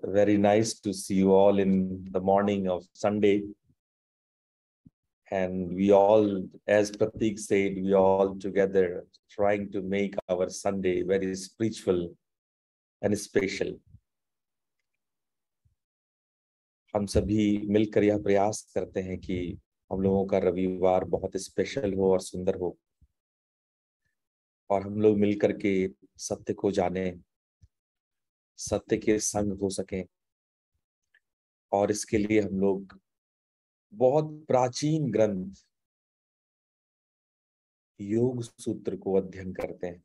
very nice to see you all in the morning of Sunday. And we all, as Pratik said, we all together trying to make our Sunday very spiritual and special. हम सभी मिलकर यह प्रयास करते हैं कि हम लोगों का रविवार बहुत स्पेशल हो और सुंदर हो, और हम लोग मिलकर के सत्य को जाने, सत्य के संग हो सकें। और इसके लिए हम लोग बहुत प्राचीन ग्रंथ योग सूत्र को अध्ययन करते हैं।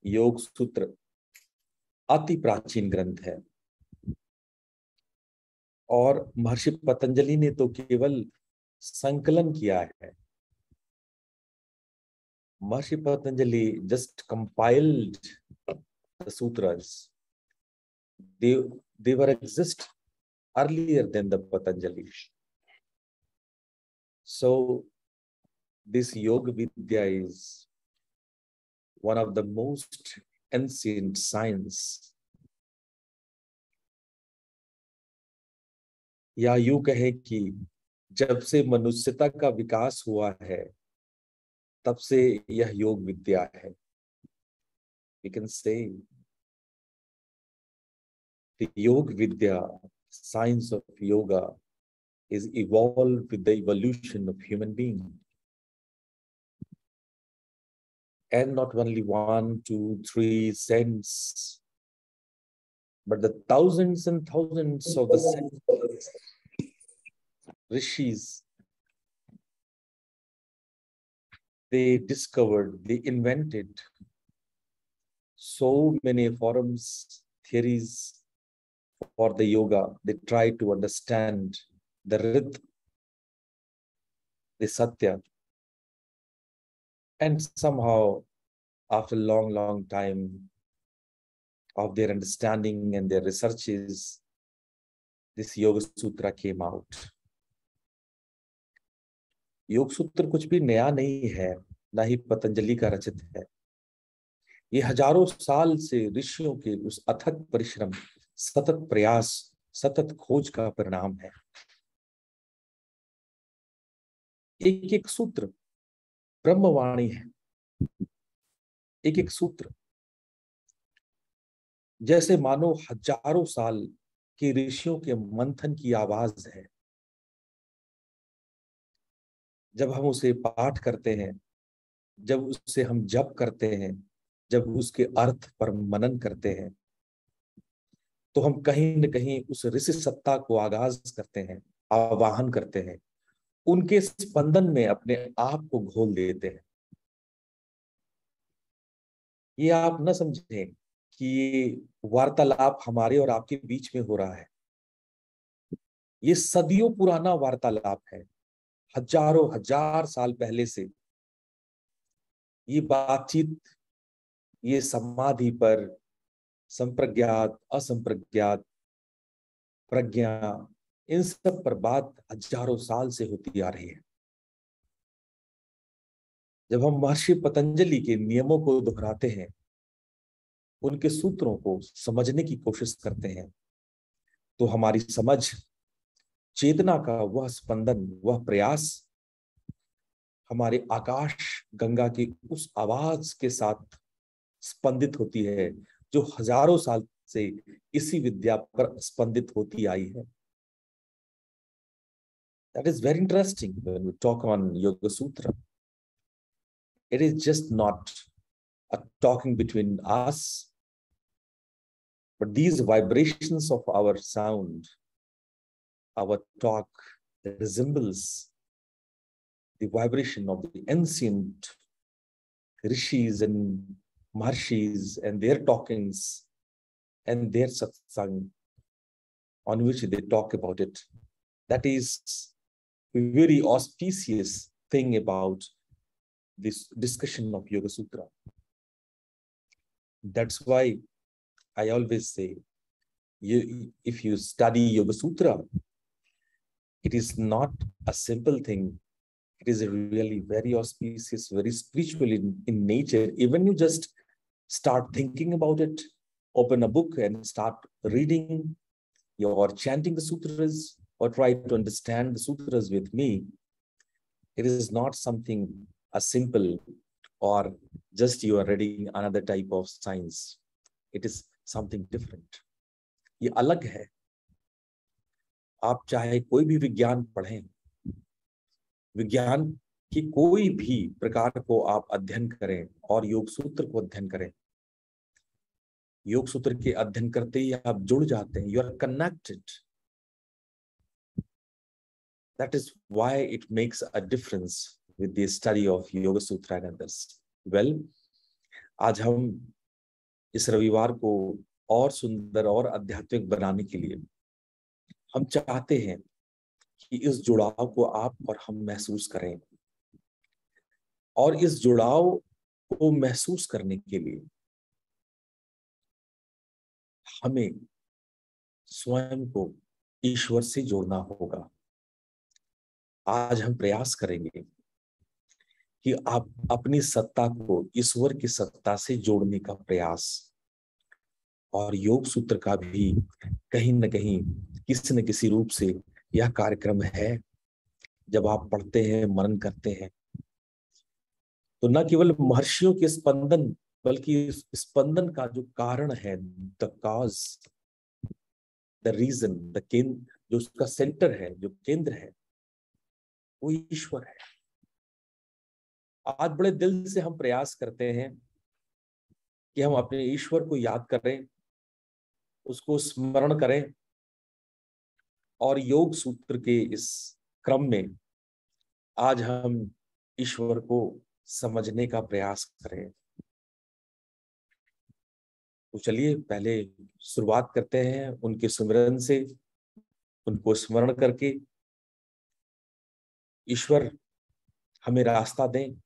योग सूत्र अति प्राचीन ग्रंथ है और महर्षि पतंजलि ने तो केवल संकलन किया है। महर्षि Patanjali just compiled the sutras. They were exist earlier than the Patanjali. So this Yoga Vidya is one of the most ancient science. या यूं कहें कि जब से मनुष्यता का विकास हुआ है तब से यह योग विद्या है। We can say the Yoga Vidya, science of yoga, is evolved with the evolution of human being. And not only 1, 2, 3 saints, but the thousands and thousands of the saints, rishis, they discovered, they invented so many forms, theories for the yoga. They tried to understand the rhythm, the satya. And somehow, after a long, long time of their understanding and their researches, this Yoga Sutra came out. योग सूत्र कुछ भी नया नहीं है, ना ही पतंजलि का रचित है। ये हजारों साल से ऋषियों के उस अथक परिश्रम, सतत प्रयास, सतत खोज का परिणाम है। एक एक सूत्र ब्रह्मवाणी है। एक एक सूत्र जैसे मानो हजारों साल के ऋषियों के मंथन की आवाज है। जब हम उसे पाठ करते हैं, जब उससे हम जप करते हैं, जब उसके अर्थ पर मनन करते हैं, तो हम कहीं न कहीं उस ऋषि सत्ता को आगाज करते हैं, आवाहन करते हैं, उनके स्पंदन में अपने आप को घोल देते हैं। ये आप न समझें कि ये वार्तालाप हमारे और आपके बीच में हो रहा है। ये सदियों पुराना वार्तालाप है। हजारों हजार साल पहले से ये बातचीत, ये समाधि पर संप्रज्ञात, असंप्रज्ञात, प्रज्ञा, इन सब पर बात हजारों साल से होती आ रही है। जब हम महर्षि पतंजलि के नियमों को दोहराते हैं, उनके सूत्रों को समझने की कोशिश करते हैं, तो हमारी समझ, चेतना का वह स्पंदन, वह प्रयास हमारे आकाश गंगा की उस आवाज के साथ स्पंदित होती है जो हजारों साल से इसी विद्या पर स्पंदित होती आई है। That is very interesting when we talk on Yoga Sutra. It is just not a talking between us, but these vibrations of our sound, our talk, resembles the vibration of the ancient rishis and maharshis and their talkings and their satsang on which they talk about it. That is a very auspicious thing about this discussion of Yoga Sutra. That's why I always say, if you study Yoga Sutra, it is not a simple thing. It is really very auspicious, very spiritual in nature. Even you just start thinking about it, open a book and start reading or chanting the sutras or try to understand the sutras with me, it is not something as simple or just you are reading another type of science. It is something different. ये अलग है. आप चाहे कोई भी विज्ञान पढ़ें, विज्ञान की कोई भी प्रकार को आप अध्ययन करें और योग सूत्र को अध्ययन करें, योग सूत्र के अध्ययन करते ही आप जुड़ जाते हैं. You are connected. That is why it makes a difference with the study of Yoga Sutra and others. Well, आज हम इस रविवार को और सुंदर और आध्यात्मिक बनाने के लिए हम चाहते हैं कि इस जुड़ाव को आप और हम महसूस करें. और इस जुड़ाव को महसूस करने के लिए हमें स्वयं को ईश्वर से जोड़ना होगा. आज हम प्रयास करेंगे कि आप अपनी सत्ता को ईश्वर की सत्ता से जोड़ने का प्रयास. और योग सूत्र का भी कहीं न कहीं किसी न किसी रूप से यह कार्यक्रम है. जब आप पढ़ते हैं, मनन करते हैं, तो न केवल महर्षियों के स्पंदन, बल्कि स्पंदन का जो कारण है, the cause, the reason, the kendra, जो उसका सेंटर है, जो केंद्र है, वो ईश्वर है. आज बड़े दिल से हम प्रयास करते हैं कि हम अपने ईश्वर को याद करें, उसको स्मरण करें और योग सूत्र के इस क्रम में आज हम ईश्वर को समझने का प्रयास करें. तो चलिए पहले शुरुआत करते हैं उनके सुमिरन से, उनको स्मरण करके. ईश्वर हमें रास्ता दें,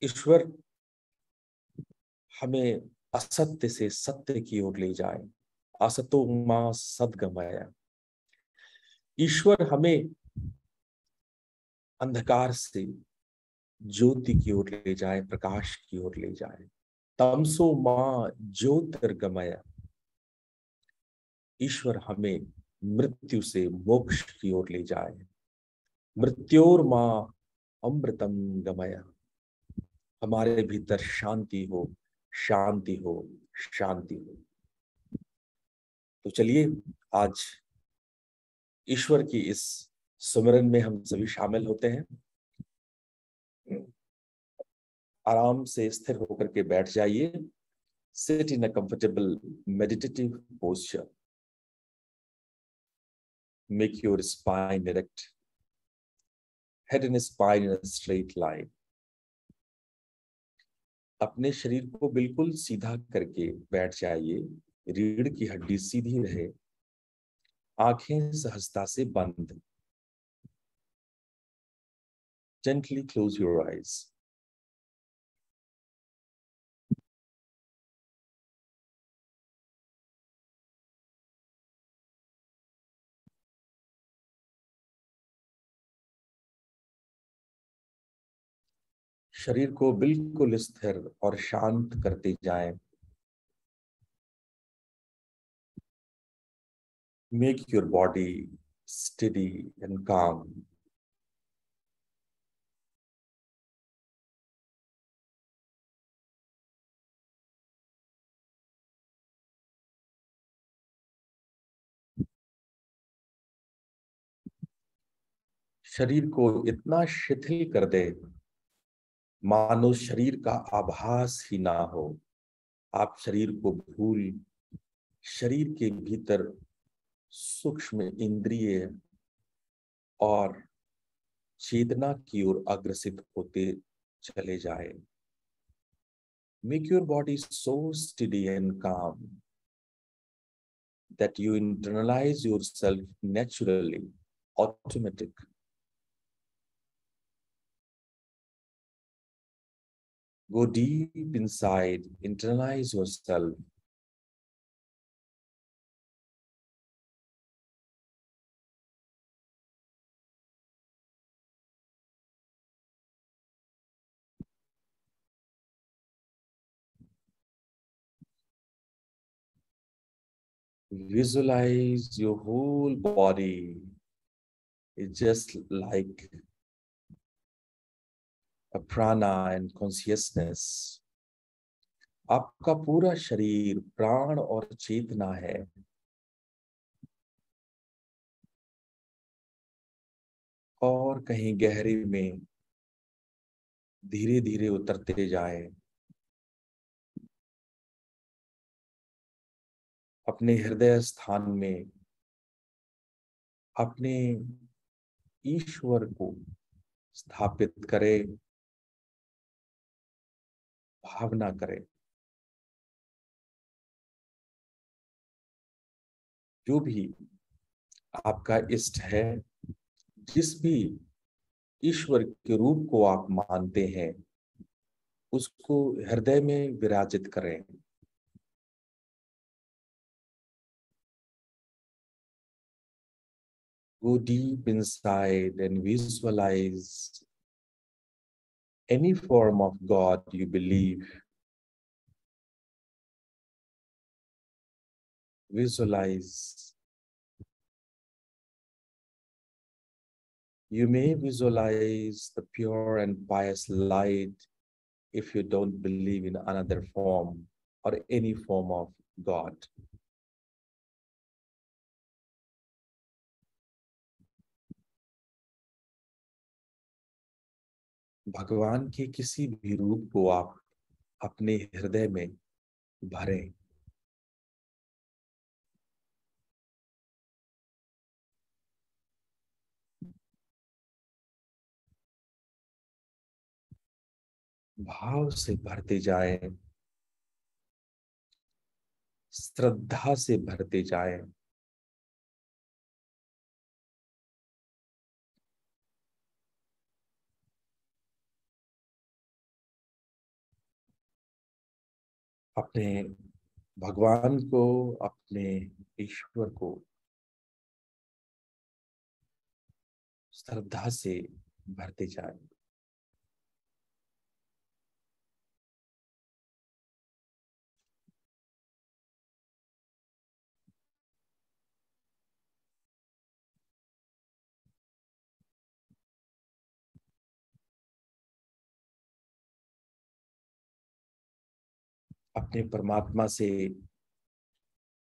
ईश्वर हमें असत्य से सत्य की ओर ले जाए. असतो मा सद्गमय. ईश्वर हमें अंधकार से ज्योति की ओर ले जाए, प्रकाश की ओर ले जाए. तमसो मां ज्योतिर्गमय. ईश्वर हमें मृत्यु से मोक्ष की ओर ले जाए. मृत्योर मां अमृतम गमय. हमारे भीतर शांति हो, शांति हो, शांति हो. तो चलिए आज ईश्वर की इस सुमिरन में हम सभी शामिल होते हैं. आराम से स्थिर होकर के बैठ जाइए. Sit in a comfortable meditative posture. Make your spine erect. Head and spine in a straight line. अपने शरीर को बिल्कुल सीधा करके बैठ जाइए. रीढ़ की हड्डी सीधी रहे. आंखें सहजता से बंद. Gently close your eyes. शरीर को बिल्कुल स्थिर और शांत करते जाएं. Make your body steady and calm. शरीर को इतना शिथिल कर दे मानो शरीर का आभास ही ना हो. आप शरीर को भूल शरीर के भीतर सूक्ष्म इंद्रिय और चेतना की ओर अग्रसित होते चले जाए. Make your body so steady and calm that you internalize yourself naturally, automatic. Go deep inside, internalize yourself. Visualize your whole body. It's just like a prana and consciousness. आपका पूरा शरीर प्राण और चेतना है. और कहीं गहरे में धीरे धीरे उतरते जाए. अपने हृदय स्थान में अपने ईश्वर को स्थापित करे, भावना करे. जो भी आपका इष्ट है, जिस भी ईश्वर के रूप को आप मानते हैं, उसको हृदय में विराजित करें. Go deep inside and visualize any form of God you believe. Visualize. You may visualize the pure and pious light if you don't believe in another form or any form of God. भगवान के किसी भी रूप को आप अपने हृदय में भरें. भाव से भरते जाएं, श्रद्धा से भरते जाएं. अपने भगवान को, अपने ईश्वर को श्रद्धा से भरते जाएं. अपने परमात्मा से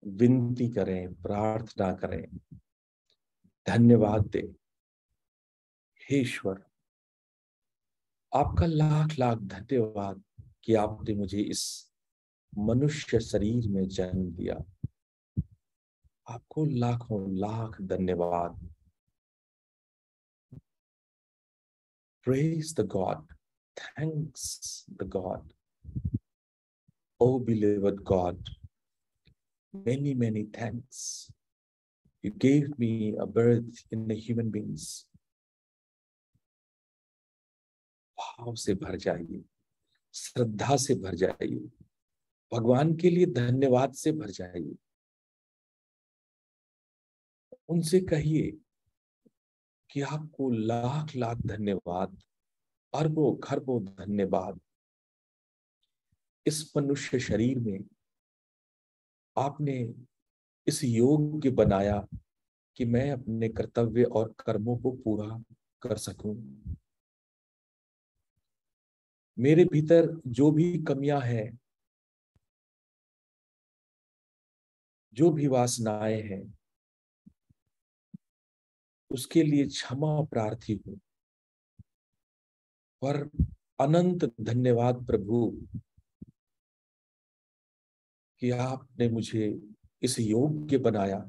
विनती करें, प्रार्थना करें, धन्यवाद दें. हे ईश्वर, आपका लाख लाख धन्यवाद कि आपने मुझे इस मनुष्य शरीर में जन्म दिया. आपको लाखों लाख धन्यवाद. Praise the God. Thanks the God. Oh beloved God, many, many thanks. You gave me a birth in the human beings. भाव से भर जाइए, श्रद्धा से भर जाइए, भगवान के लिए धन्यवाद से भर जाइए. उनसे कहिए कि आपको लाख लाख धन्यवाद, अरबों खरबों धन्यवाद. इस मनुष्य शरीर में आपने इस योग्य बनाया कि मैं अपने कर्तव्य और कर्मों को पूरा कर सकूं. मेरे भीतर जो भी कमियां हैं, जो भी वासनाएं हैं, उसके लिए क्षमा प्रार्थी हूं. पर अनंत धन्यवाद प्रभु कि आपने मुझे इस योग्य बनाया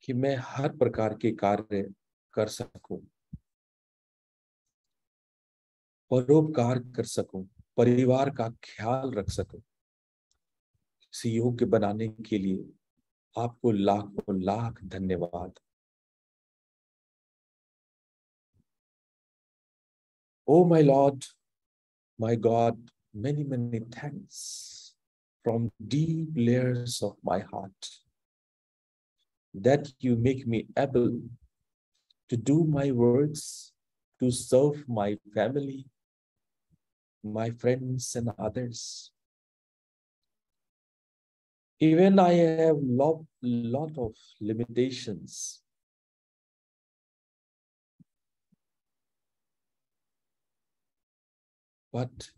कि मैं हर प्रकार के कार्य कर सकूं, परोपकार कर सकूं, परिवार का ख्याल रख सकूं. इस योग्य बनाने के लिए आपको लाखों लाख धन्यवाद. Oh my Lord, my God, many, many thanks from deep layers of my heart that you make me able to do my works, to serve my family, my friends and others. Even I have lot of limitations. But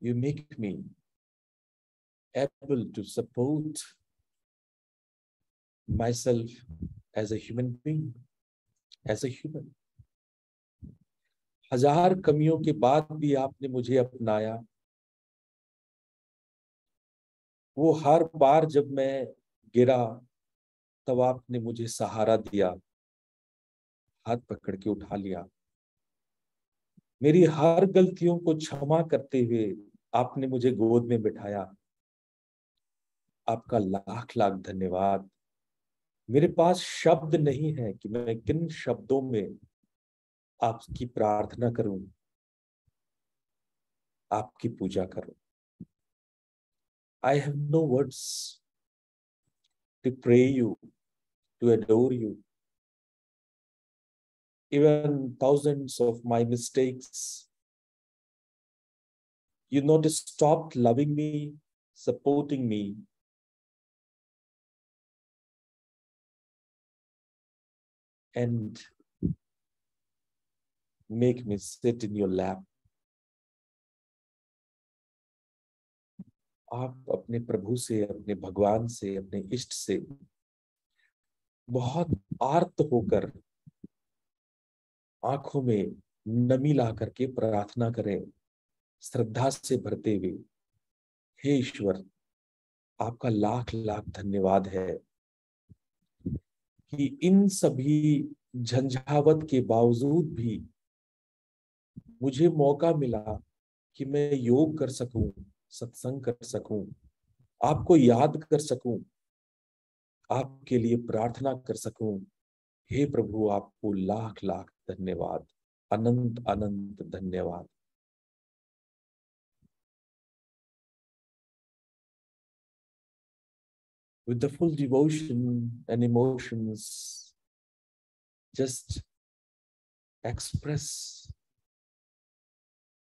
you make me able to support myself as a human being, as a human. हजार कमियों के बाद भी आपने मुझे अपनाया। वो हर बार जब मैं गिरा तब आपने मुझे सहारा दिया, हाथ पकड़ के उठा लिया। मेरी हर गलतियों को क्षमा करते हुए आपने मुझे गोद में बिठाया। आपका लाख लाख धन्यवाद। मेरे पास शब्द नहीं है कि मैं किन शब्दों में आपकी प्रार्थना करूं, आपकी पूजा करूं। I have no words to pray you, to adore you. Even thousands of my mistakes, you not stopped loving me, supporting me, and make me sit in your lap. आप अपने प्रभु से, अपने भगवान से, अपने इष्ट से बहुत आर्त होकर आंखों में नमी ला करके प्रार्थना करें, श्रद्धा से भरते हुए। हे ईश्वर, आपका लाख लाख धन्यवाद है कि इन सभी झंझावत के बावजूद भी मुझे मौका मिला कि मैं योग कर सकूं, सत्संग कर सकूं, आपको याद कर सकूं, आपके लिए प्रार्थना कर सकूं। हे प्रभु, आपको लाख लाख धन्यवाद, अनंत अनंत धन्यवाद। With the full devotion and emotions, just express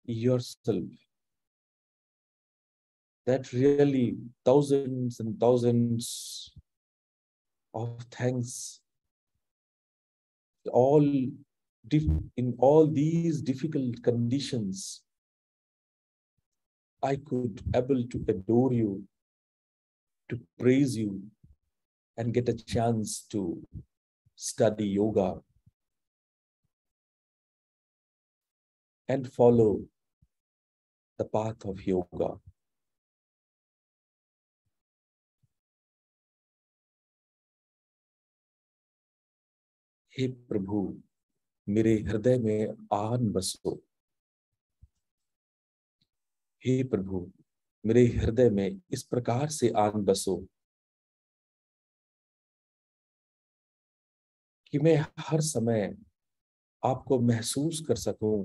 yourself. That really thousands and thousands of thanks, all in all these difficult conditions, I could able to adore you, to praise you, and get a chance to study yoga and follow the path of yoga. हे प्रभु, मेरे हृदय में आन बसो। हे प्रभु, मेरे हृदय में इस प्रकार से आन बसो कि मैं हर समय आपको महसूस कर सकूं,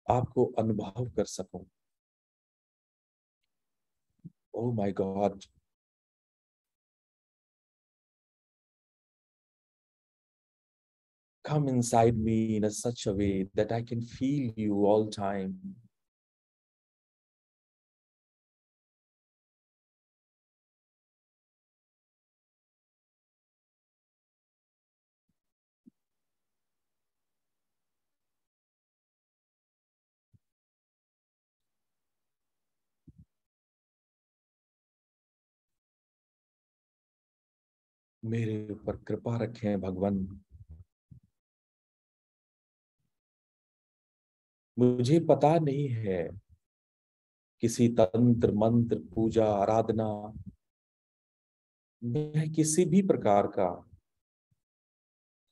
आपको अनुभव कर सकूं। Oh my God, come inside me in such a way that I can feel you all time. मेरे ऊपर कृपा रखें भगवान। मुझे पता नहीं है किसी तंत्र मंत्र पूजा आराधना में किसी भी प्रकार का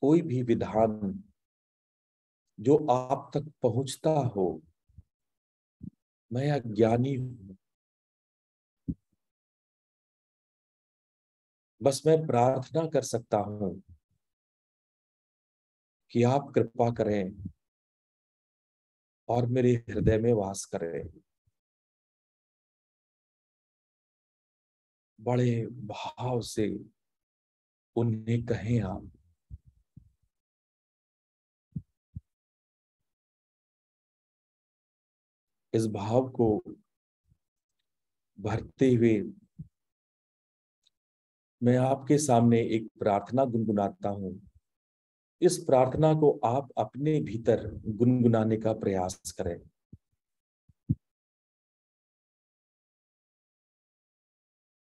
कोई भी विधान जो आप तक पहुंचता हो। मैं अज्ञानी हूं, बस मैं प्रार्थना कर सकता हूं कि आप कृपा करें और मेरे हृदय में वास करें। बड़े भाव से उन्हें कहें आप। इस भाव को भरते हुए मैं आपके सामने एक प्रार्थना गुनगुनाता हूं। इस प्रार्थना को आप अपने भीतर गुनगुनाने का प्रयास करें।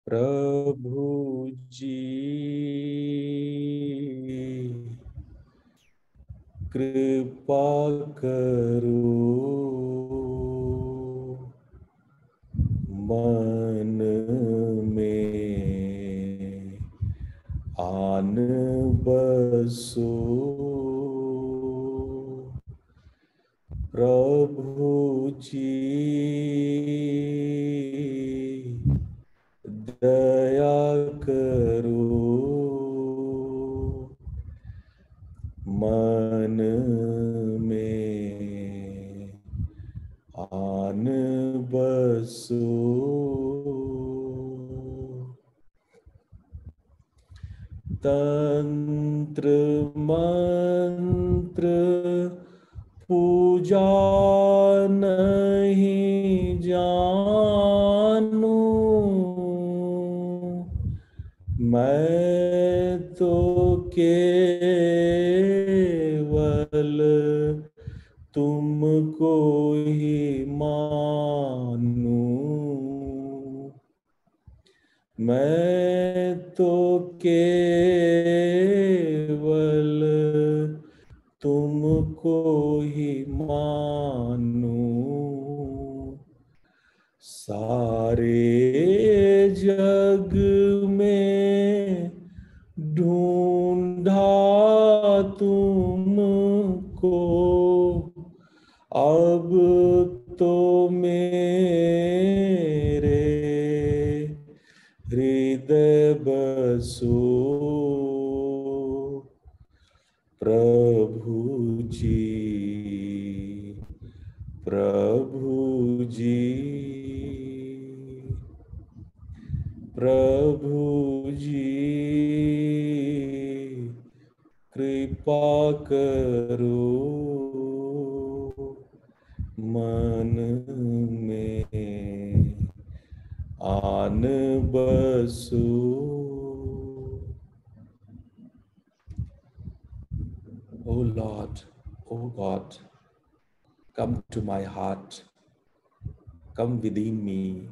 प्रभु जी कृपा करो, मन में आन बसो। प्रभु जी दया करो, मन में आन बसो। तंत्र मंत्र पूजा नहीं जानू, मैं तो केवल तुमको ही मानू। मैं तो केवल तुमको ही मानू। सारे जग में ढूंढा तुमको, अब तो मेरे हृदय बसो। प्रभु जी, प्रभु जी, प्रभु जी कृपा करो, मन में आन बसो। O Lord, O God, come to my heart, come within me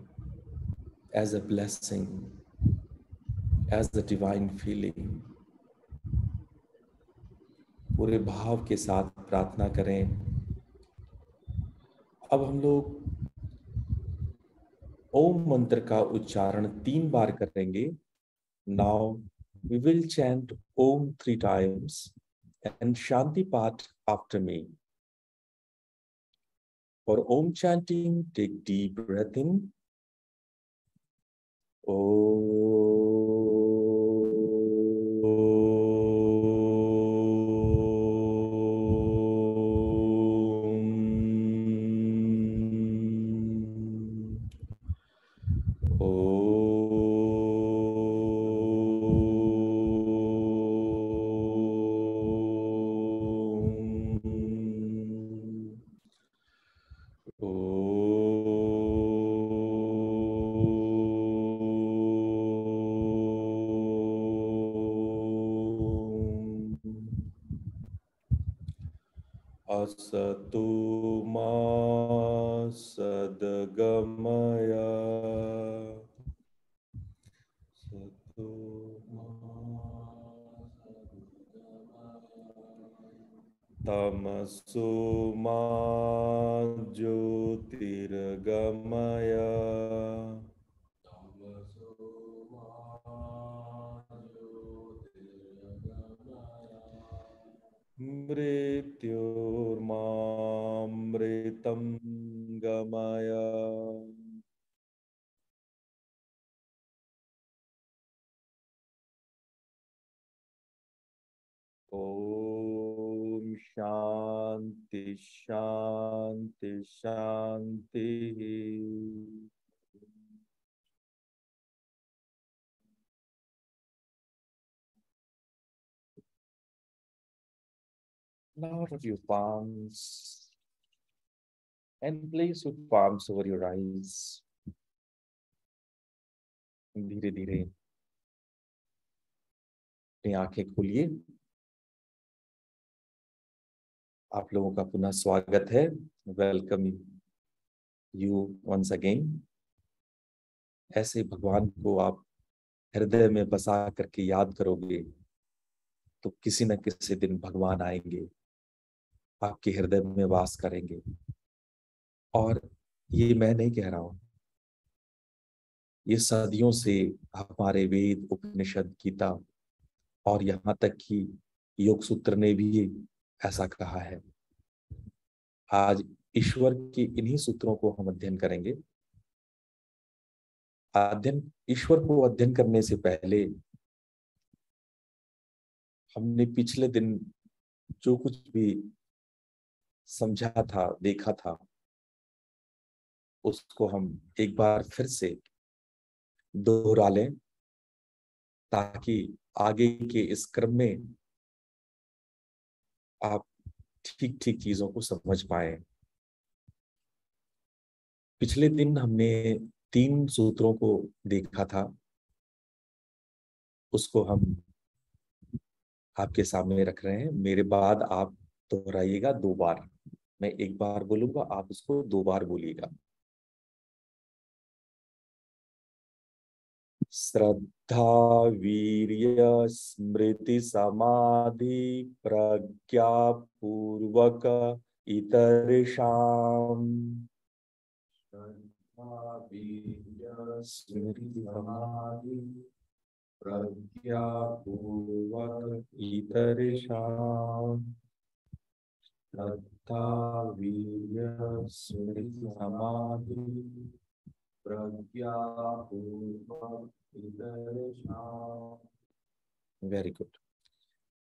as a blessing, as a divine feeling. पूरे भाव के साथ प्रार्थना करें। अब हम लोग ओम मंत्र का उच्चारण 3 बार करेंगे। Now we will chant Om 3 times and Shanti Path after me. For Om chanting, take deep breath in. असतो मा सद्गमया, सतो मा तमसो मा ज्योतिर्गमया, मृत्योर्मामृतं गमय। ओम शांति शांति शांति। Now out of your palms and place your palms over your eyes. धीरे धीरे अपनी आंखें खोलिए। आप लोगों का पुनः स्वागत है। Welcome you once again. ऐसे भगवान को आप हृदय में बसा करके याद करोगे तो किसी न किसी दिन भगवान आएंगे, आपके हृदय में वास करेंगे। और ये मैं नहीं कह रहा हूं, ये सदियों से हमारे वेद, उपनिषद, गीता और यहाँ तक कि योग सूत्र ने भी ऐसा कहा है। आज ईश्वर के इन्हीं सूत्रों को हम अध्ययन करेंगे। ईश्वर को अध्ययन करने से पहले हमने पिछले दिन जो कुछ भी समझा था, देखा था, उसको हम एक बार फिर से दोहरा लें ताकि आगे के इस क्रम में आप ठीक ठीक चीजों को समझ पाए। पिछले दिन हमने 3 सूत्रों को देखा था, उसको हम आपके सामने रख रहे हैं। मेरे बाद आप दोहराइएगा 2 बार। मैं एक बार बोलूंगा, आप उसको 2 बार बोलिएगा। श्रद्धा, वीर्य, स्मृति, समाधि, प्रज्ञा पूर्वक इतरेषाम्। श्रद्धा, वीर्य, स्मृति, समाधि, प्रज्ञा पूर्वक इतरेषाम्। श्रद्धा, वीर्य, स्मृति, समाधि, प्रज्ञा पूर्वक इतरेषाम्। Very good.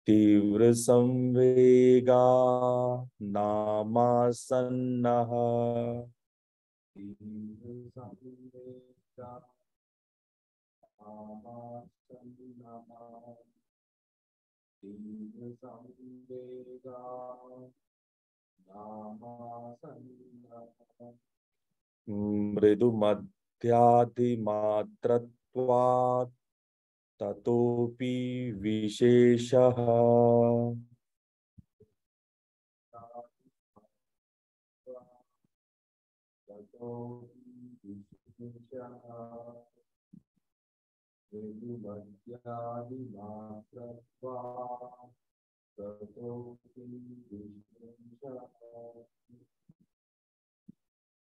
तीव्र संवेगा नामासन्नः। तीव्र संवेगा नामासन्नः। तीव्र संवेगा नामासन्नः। मृदु मध्याधिमात्रत्वात् ततोपि विशेषः।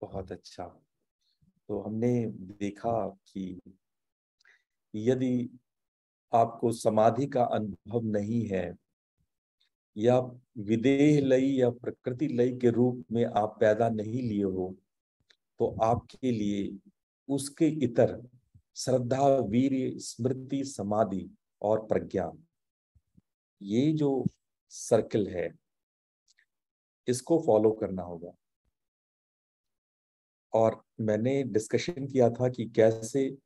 बहुत अच्छा। तो हमने देखा कि यदि आपको समाधि का अनुभव नहीं है या विदेह लय या प्रकृति लय के रूप में आप पैदा नहीं लिए हो, तो आपके लिए उसके इतर श्रद्धा, वीर्य, स्मृति, समाधि और प्रज्ञा, ये जो सर्कल है, इसको फॉलो करना होगा। और मैंने डिस्कशन किया था कि कैसे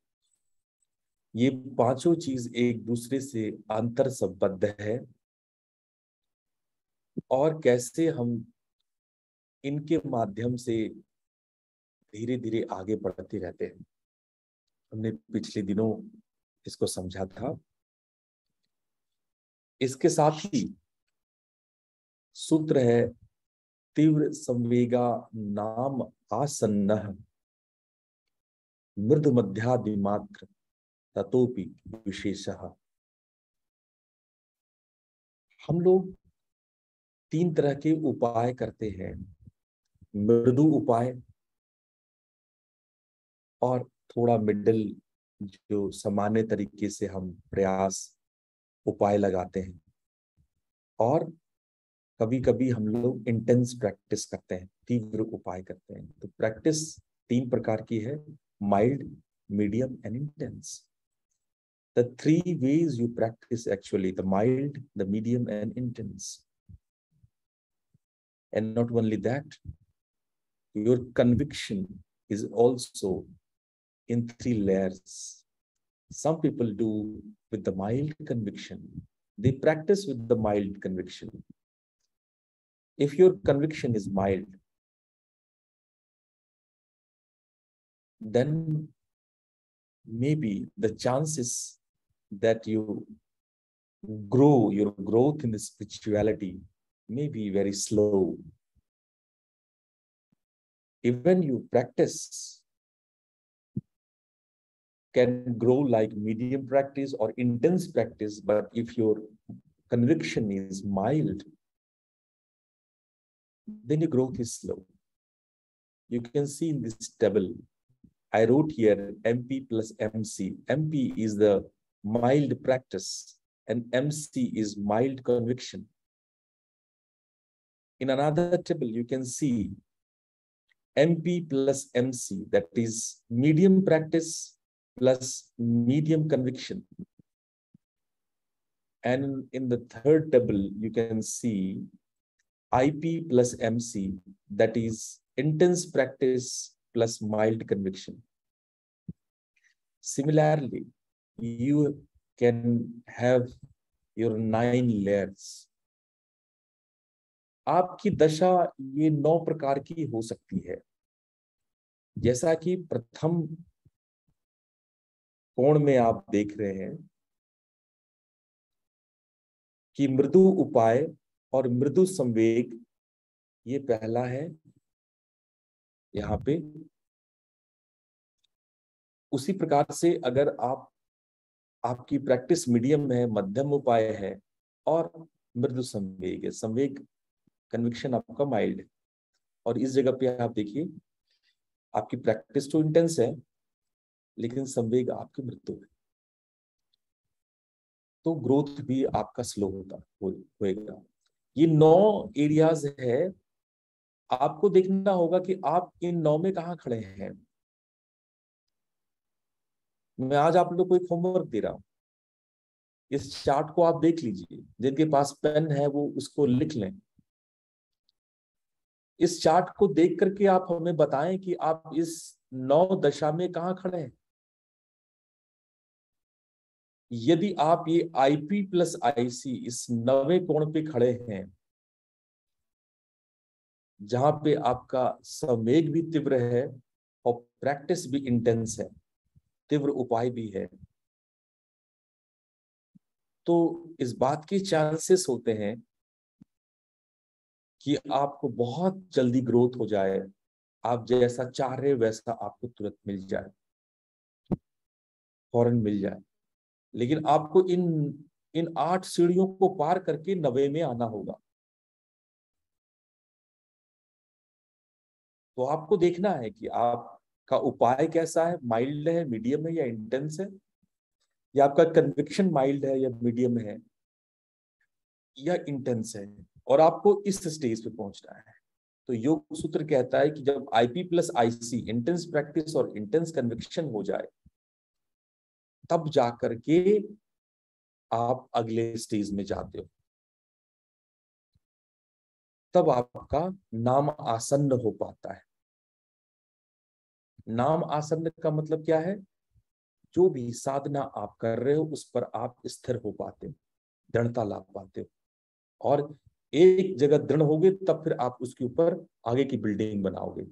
ये पांचों चीज एक दूसरे से अंतर संबद्ध है और कैसे हम इनके माध्यम से धीरे धीरे आगे बढ़ते रहते हैं। हमने पिछले दिनों इसको समझा था। इसके साथ ही सूत्र है तीव्र संवेगा नाम आसन्नः मृदु मध्यादिमात्र ततोपि विशेषः। हम लोग 3 तरह के उपाय करते हैं। मृदु उपाय और थोड़ा मिडिल, जो सामान्य तरीके से हम प्रयास उपाय लगाते हैं, और कभी कभी हम लोग इंटेंस प्रैक्टिस करते हैं, तीव्र उपाय करते हैं। तो प्रैक्टिस 3 प्रकार की है: mild, medium and intense. The 3 ways you practice, actually, the mild, the medium and intense. And not only that, your conviction is also in 3 layers. Some people do with the mild conviction. They practice with the mild conviction. If your conviction is mild, then maybe the chances that you grow, your growth in the spirituality may be very slow. Even you practice can grow like medium practice or intense practice, but if your conviction is mild, then your growth is slow. You can see in this table, I wrote here MP plus MC. MP is the mild practice and MC is mild conviction. In another table, you can see MP plus MC, that is medium practice plus medium conviction. And in the third table, you can see IP plus MC, that is intense practice plus mild conviction. Similarly, you can have your 9 layers. आपकी दशा ये 9 प्रकार की हो सकती है। जैसा कि प्रथम कोण में आप देख रहे हैं कि मृदु उपाय और मृदु संवेग, ये पहला है यहाँ पे। उसी प्रकार से अगर आपकी प्रैक्टिस मीडियम है, मध्यम उपाय है और मृदु संवेग है, संवेग कन्विक्शन आपका माइल्ड है, और इस जगह पे आप देखिए आपकी प्रैक्टिस तो इंटेंस है लेकिन संवेग आपकी मृदु है, तो ग्रोथ भी आपका स्लो होएगा। ये 9 एरियाज है। आपको देखना होगा कि आप इन 9 में कहां खड़े हैं। मैं आज आप लोग को एक होमवर्क दे रहा हूं, इस चार्ट को आप देख लीजिए, जिनके पास पेन है वो उसको लिख लें। इस चार्ट को देख करके आप हमें बताएं कि आप इस 9 दशा में कहां खड़े हैं। यदि आप ये आईपी प्लस आईसी इस 9वें कोण पे खड़े हैं, जहां पे आपका संवेग भी तीव्र है और प्रैक्टिस भी इंटेंस है, तीव्र उपाय भी है, तो इस बात के चांसेस होते हैं कि आपको बहुत जल्दी ग्रोथ हो जाए, आप जैसा चाह रहे वैसा आपको तुरंत मिल जाए, फौरन मिल जाए। लेकिन आपको इन 8 सीढ़ियों को पार करके 9वें में आना होगा। तो आपको देखना है कि आपका उपाय कैसा है, माइल्ड है, मीडियम है या इंटेंस है, या आपका कन्विक्शन माइल्ड है या मीडियम है या इंटेंस है, और आपको इस स्टेज पे पहुंचना है। तो योग सूत्र कहता है कि जब IP plus IC, intense practice और इंटेंस कन्विक्शन हो जाए, तब जाकर के आप अगले स्टेज में जाते हो, तब आपका नाम आसन्न हो पाता है। नाम आसन्न का मतलब क्या है? जो भी साधना आप कर रहे हो उस पर आप स्थिर हो पाते हो, दृढ़ता ला पाते हो, और एक जगह दृढ़ होगे तब फिर आप उसके ऊपर आगे की बिल्डिंग बनाओगे।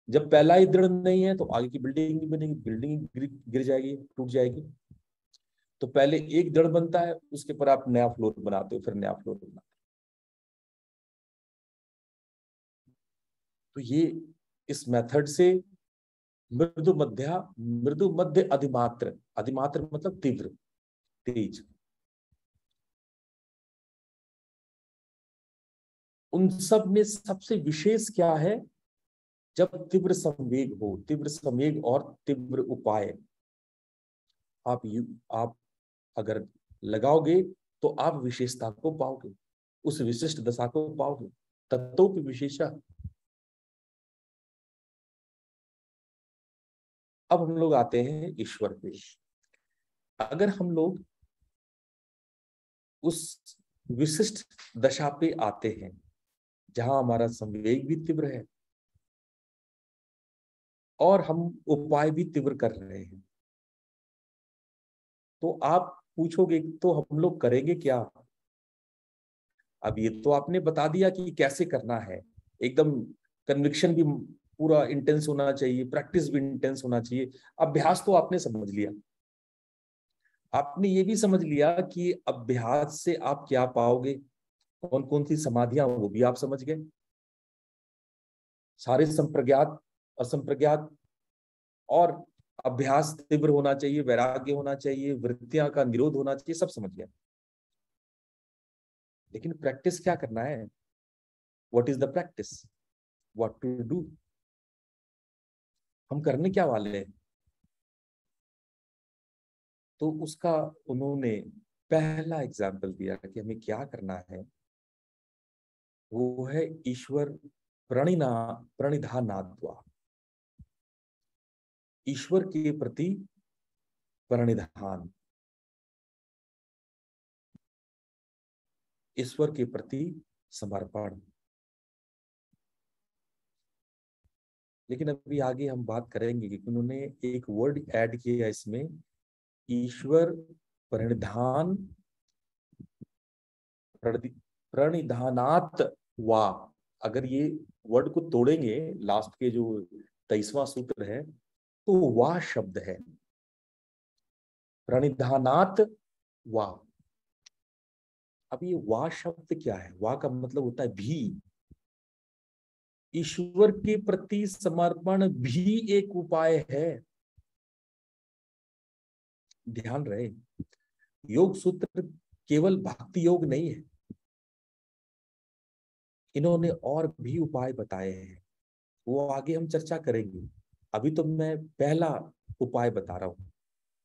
जब पहला ही दृढ़ नहीं है तो आगे की बिल्डिंग नहीं बनेगी, बिल्डिंग गिर जाएगी, टूट जाएगी। तो पहले एक दृढ़ बनता है, उसके ऊपर आप नया फ्लोर बनाते हो, फिर नया फ्लोर बनाते हो। तो ये इस मेथड से मृदु मध्य अधिमात्र, अधिमात्र मतलब तीव्र, तेज, उन सब में सबसे विशेष क्या है? जब तीव्र संवेग हो, तीव्र संवेग और तीव्र उपाय आप अगर लगाओगे तो आप विशेषता को पाओगे, उस विशिष्ट दशा को पाओगे। तत्वों की विशेषता। अब हम लोग आते हैं ईश्वर पे। अगर हम लोग उस विशिष्ट दशा पे आते हैं जहां हमारा संवेग भी तीव्र है और हम उपाय भी तीव्र कर रहे हैं, तो आप पूछोगे तो हम लोग करेंगे क्या? अब ये तो आपने बता दिया कि कैसे करना है, एकदम कन्विक्शन भी पूरा इंटेंस होना चाहिए, प्रैक्टिस भी इंटेंस होना चाहिए। अभ्यास तो आपने समझ लिया, आपने ये भी समझ लिया कि अभ्यास से आप क्या पाओगे, कौन कौन सी समाधियां, वो भी आप समझ गए। सारे संप्रज्ञात, असंप्रज्ञात, और अभ्यास तीव्र होना चाहिए, वैराग्य होना चाहिए, वृत्तियां का निरोध होना चाहिए, सब समझ गया। लेकिन प्रैक्टिस क्या करना है? What is the practice, what to do, हम करने क्या वाले हैं? तो उसका उन्होंने पहला एग्जाम्पल दिया कि हमें क्या करना है। वो है ईश्वर प्रणिधानाद्वा, ईश्वर के प्रति प्रणिधान, ईश्वर के प्रति समर्पण। लेकिन अभी आगे हम बात करेंगे कि उन्होंने एक वर्ड ऐड किया इसमें, ईश्वर प्रणिधान, प्रणिधानात वा। अगर ये वर्ड को तोड़ेंगे, लास्ट के जो 23वां सूत्र है, तो वा शब्द है, प्रणिधानात वा। अब ये वा शब्द क्या है? वा का मतलब होता है भी। ईश्वर के प्रति समर्पण भी एक उपाय है। ध्यान रहे, योग सूत्र केवल भक्ति योग नहीं है, इन्होंने और भी उपाय बताए हैं, वो आगे हम चर्चा करेंगे। अभी तो मैं पहला उपाय बता रहा हूं।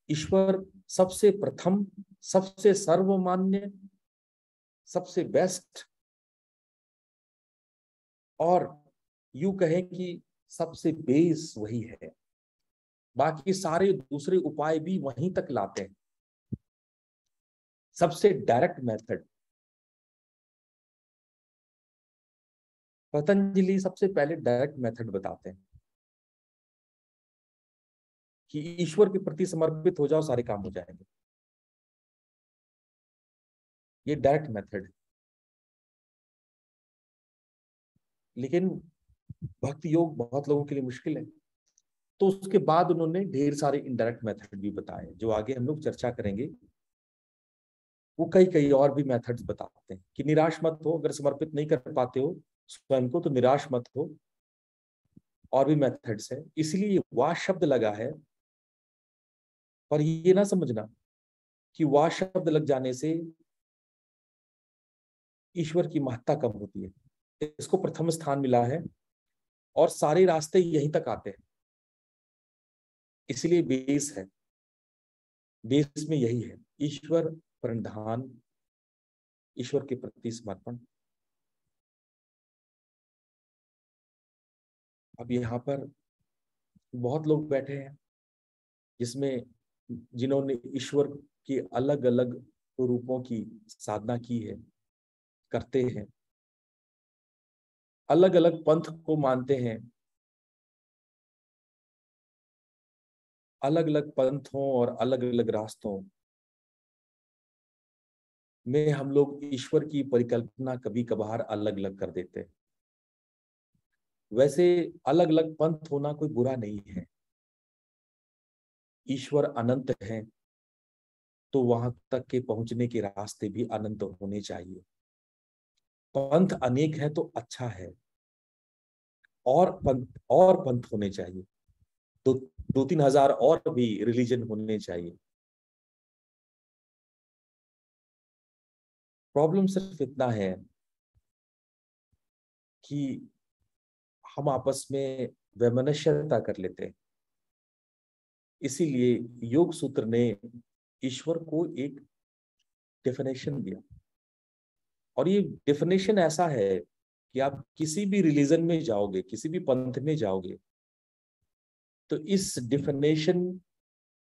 ईश्वर सबसे प्रथम, सबसे सर्वमान्य, सबसे बेस्ट, और यूं कहें कि सबसे बेस वही है। बाकी सारे दूसरे उपाय भी वहीं तक लाते हैं। सबसे डायरेक्ट मेथड, पतंजलि सबसे पहले डायरेक्ट मेथड बताते हैं कि ईश्वर के प्रति समर्पित हो जाओ, सारे काम हो जाएंगे। ये डायरेक्ट मेथड है। लेकिन भक्ति योग बहुत लोगों के लिए मुश्किल है, तो उसके बाद उन्होंने ढेर सारे इनडायरेक्ट मेथड भी बताए, जो आगे हम लोग चर्चा करेंगे। वो कई कई और भी मेथड्स बताते हैं कि निराश मत हो, अगर समर्पित नहीं कर पाते हो स्वयं को तो निराश मत हो। और भी मेथड्स है, इसलिए वाह शब्द लगा है। पर ये ना समझना कि वाह शब्द लग जाने से ईश्वर की महत्ता कम होती है। इसको प्रथम स्थान मिला है और सारे रास्ते यहीं तक आते हैं, इसलिए बेस है। बेस में यही है, ईश्वर प्रणिधान, ईश्वर के प्रति समर्पण। अब यहाँ पर बहुत लोग बैठे हैं जिसमें जिन्होंने ईश्वर के अलग अलग रूपों की साधना की है, करते हैं, अलग अलग पंथ को मानते हैं। अलग अलग पंथों और अलग अलग रास्तों में हम लोग ईश्वर की परिकल्पना कभी कभार अलग अलग कर देते हैं। वैसे अलग अलग पंथ होना कोई बुरा नहीं है। ईश्वर अनंत है तो वहां तक के पहुंचने के रास्ते भी अनंत होने चाहिए। पंथ अनेक है तो अच्छा है, और पंथ होने चाहिए, दो 2-3 हजार और भी रिलीजन होने चाहिए। प्रॉब्लम सिर्फ इतना है कि हम आपस में वैमनस्यता कर लेते हैं। इसीलिए योग सूत्र ने ईश्वर को एक डेफिनेशन दिया, और ये डेफिनेशन ऐसा है कि आप किसी भी रिलीजन में जाओगे, किसी भी पंथ में जाओगे, तो इस डेफिनेशन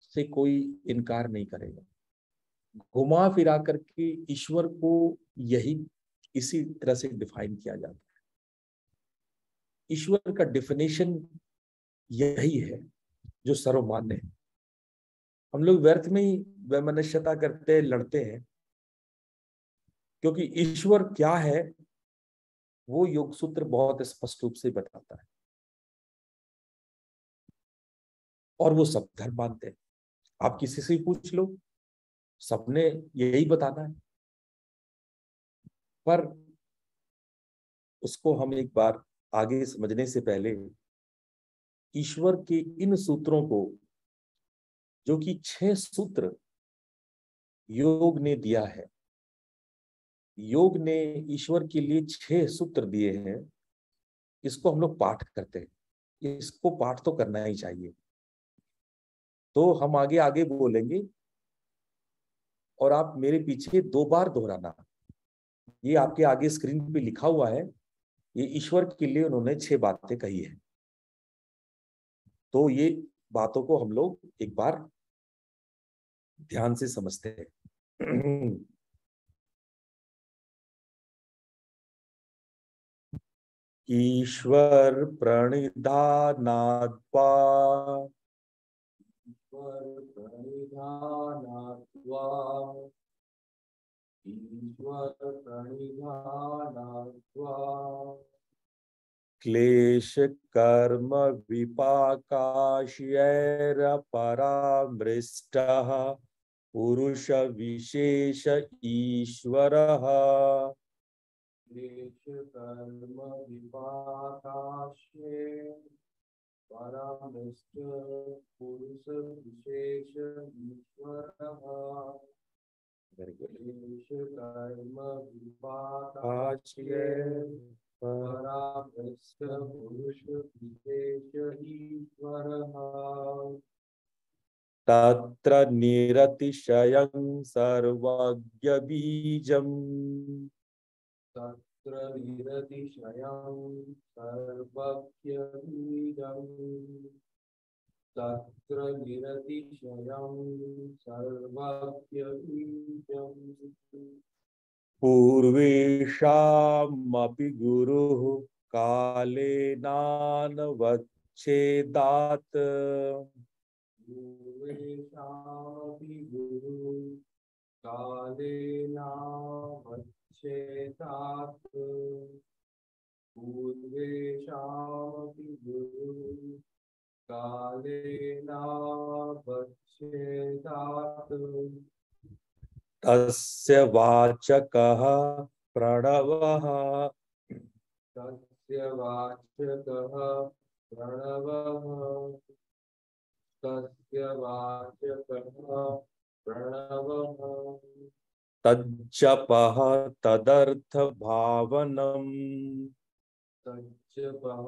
से कोई इनकार नहीं करेगा। घुमा फिरा करके ईश्वर को यही इसी तरह से डिफाइन किया जाता है। ईश्वर का डेफिनेशन यही है जो सर्वमान्य है। हम लोग व्यर्थ में ही वैमनस्यता करते हैं, लड़ते हैं, क्योंकि ईश्वर क्या है वो योग सूत्र बहुत स्पष्ट रूप से बताता है। और वो सब धर्म मानते हैं। आप किसी से भी पूछ लो, सबने यही बताना है। पर उसको हम एक बार आगे समझने से पहले ईश्वर के इन सूत्रों को, जो कि 6 सूत्र योग ने दिया है, योग ने ईश्वर के लिए 6 सूत्र दिए हैं, इसको हम लोग पाठ करते हैं। इसको पाठ तो करना ही चाहिए। तो हम आगे आगे बोलेंगे और आप मेरे पीछे 2 बार दोहराना। ये आपके आगे स्क्रीन पे लिखा हुआ है, ये ईश्वर के लिए उन्होंने 6 बातें कही है। तो ये बातों को हम लोग एक बार ध्यान से समझते हैं। ईश्वर प्रणिधानात्वा, ईश्वर प्रणिधानात्वा, ईश्वर प्रणिधानात्वा, क्लेश कर्म विपाकाशयैरपरामृष्टः पुरुष विशेष ईश्वरः। क्लेश कर्म विपाकाशये परामृष्ट पुरुष विशेष ईश्वरः। क्लेश कर्म विपाकाशये परामृष्ट पुरुष विशेष ईश्वरः। तत्र निरतिशयं सर्वज्ञ बीजम्, तत्र निरतिशयं सर्वज्ञ बीजम्, तत्र निरतिशयं सर्वज्ञ बीजम्। पूर्वेषामपि गुरुः कालेनानवच्छेदात्, पूर्वेषामपि गुरुः कालेनावच्छेदात्, पूर्वेषामपि गुरुः कालेनावच्छेदात्। तस्य वाचकः प्रणवः, तस्य वाचकः प्रणवः, तस्य वाचकः प्रणवः। तज्जपः तदर्थ भावनम्, तज्जपः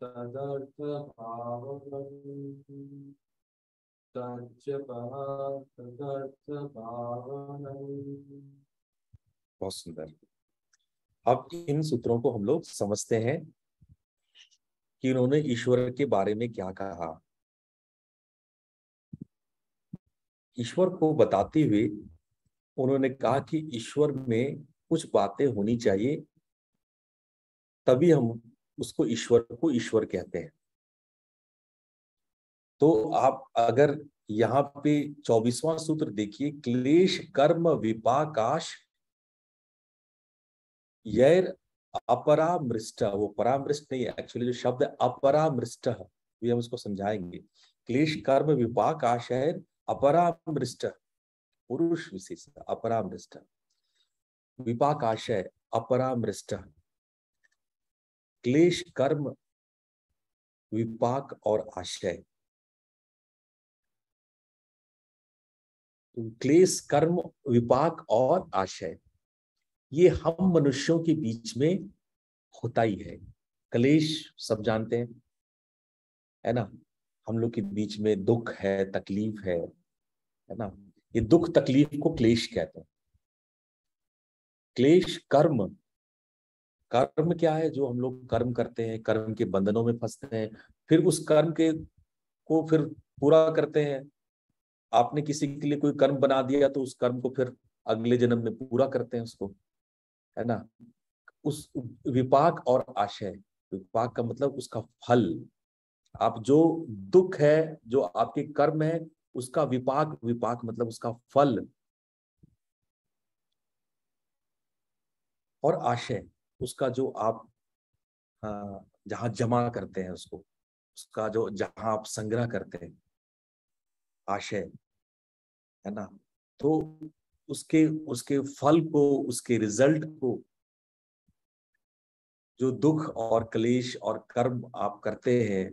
तदर्थ भावनम्, तज्जपः तदर्थ भावनम्। बहुत सुंदर। अब इन सूत्रों को हम लोग समझते हैं कि उन्होंने ईश्वर के बारे में क्या कहा। ईश्वर को बताते हुए उन्होंने कहा कि ईश्वर में कुछ बातें होनी चाहिए, तभी हम उसको ईश्वर कहते हैं। तो आप अगर यहाँ पे 24वां सूत्र देखिए, क्लेश कर्म विपाकाश यैर अपरामृष्ट, वो परामृष्ट नहीं है एक्चुअली, जो शब्द है अपरामृष्ट, ये हम उसको समझाएंगे। क्लेश कर्म विपाकाश यैर अपरामृष्ट पुरुष विशेष, अपरामृष्ट विपाकाशय अपरामृष्ट, क्लेश कर्म विपाक और आशय। क्लेश कर्म विपाक और आशय, ये हम मनुष्यों के बीच में होता ही है। क्लेश सब जानते हैं, है ना। हम लोग के बीच में दुख है, तकलीफ है ना। ये दुख तकलीफ को क्लेश कहते हैं। क्लेश कर्म, कर्म क्या है? जो हम लोग कर्म करते हैं, कर्म के बंधनों में फंसते हैं, फिर उस कर्म के को फिर पूरा करते हैं। आपने किसी के लिए कोई कर्म बना दिया तो उस कर्म को फिर अगले जन्म में पूरा करते हैं उसको, है ना। उस विपाक और आशय, विपाक का मतलब उसका फल। आप जो दुख है, जो आपके कर्म है, उसका विपाक, विपाक मतलब उसका फल। और आशय, उसका जो आप जहां जमा करते हैं उसको, उसका जो जहां आप संग्रह करते हैं, आशय, है ना। तो उसके उसके फल को, उसके रिजल्ट को, जो दुख और क्लेश और कर्म आप करते हैं,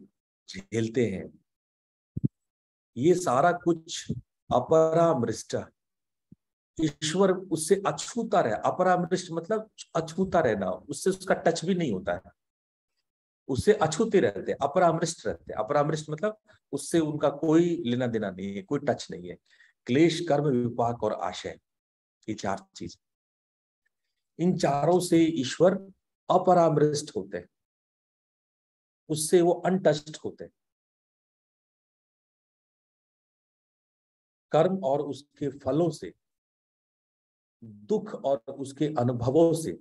झेलते हैं, ये सारा कुछ अपरामृष्ट, ईश्वर उससे अछूता रहे। अपरामृष्ट मतलब अछूता रहना, उससे उसका टच भी नहीं होता है, उससे अछूते रहते, अपरामृष्ट रहते। अपरामृष्ट मतलब उससे उनका कोई लेना देना नहीं है, कोई टच नहीं है। क्लेश, कर्म, विपाक और आशय, ये चार चीज, इन चारों से ईश्वर अपरामृष्ट होते हैं, उससे वो अनटच्ड होते हैं। कर्म और उसके फलों से, दुख और उसके अनुभवों से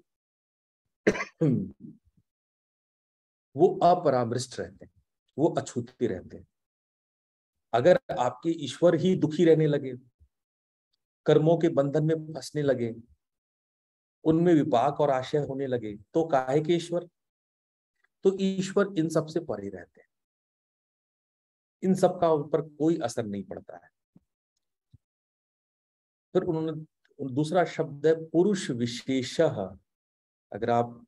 वो अपरामृष्ट रहते हैं, वो अछूते रहते हैं। अगर आपके ईश्वर ही दुखी रहने लगे, कर्मों के बंधन में फंसने लगे, उनमें विपाक और आशय होने लगे, तो काहे के ईश्वर? तो ईश्वर इन सब से परे रहते हैं, इन सब का उन पर कोई असर नहीं पड़ता है। फिर उन्होंने दूसरा शब्द है पुरुष विशेषः। अगर आप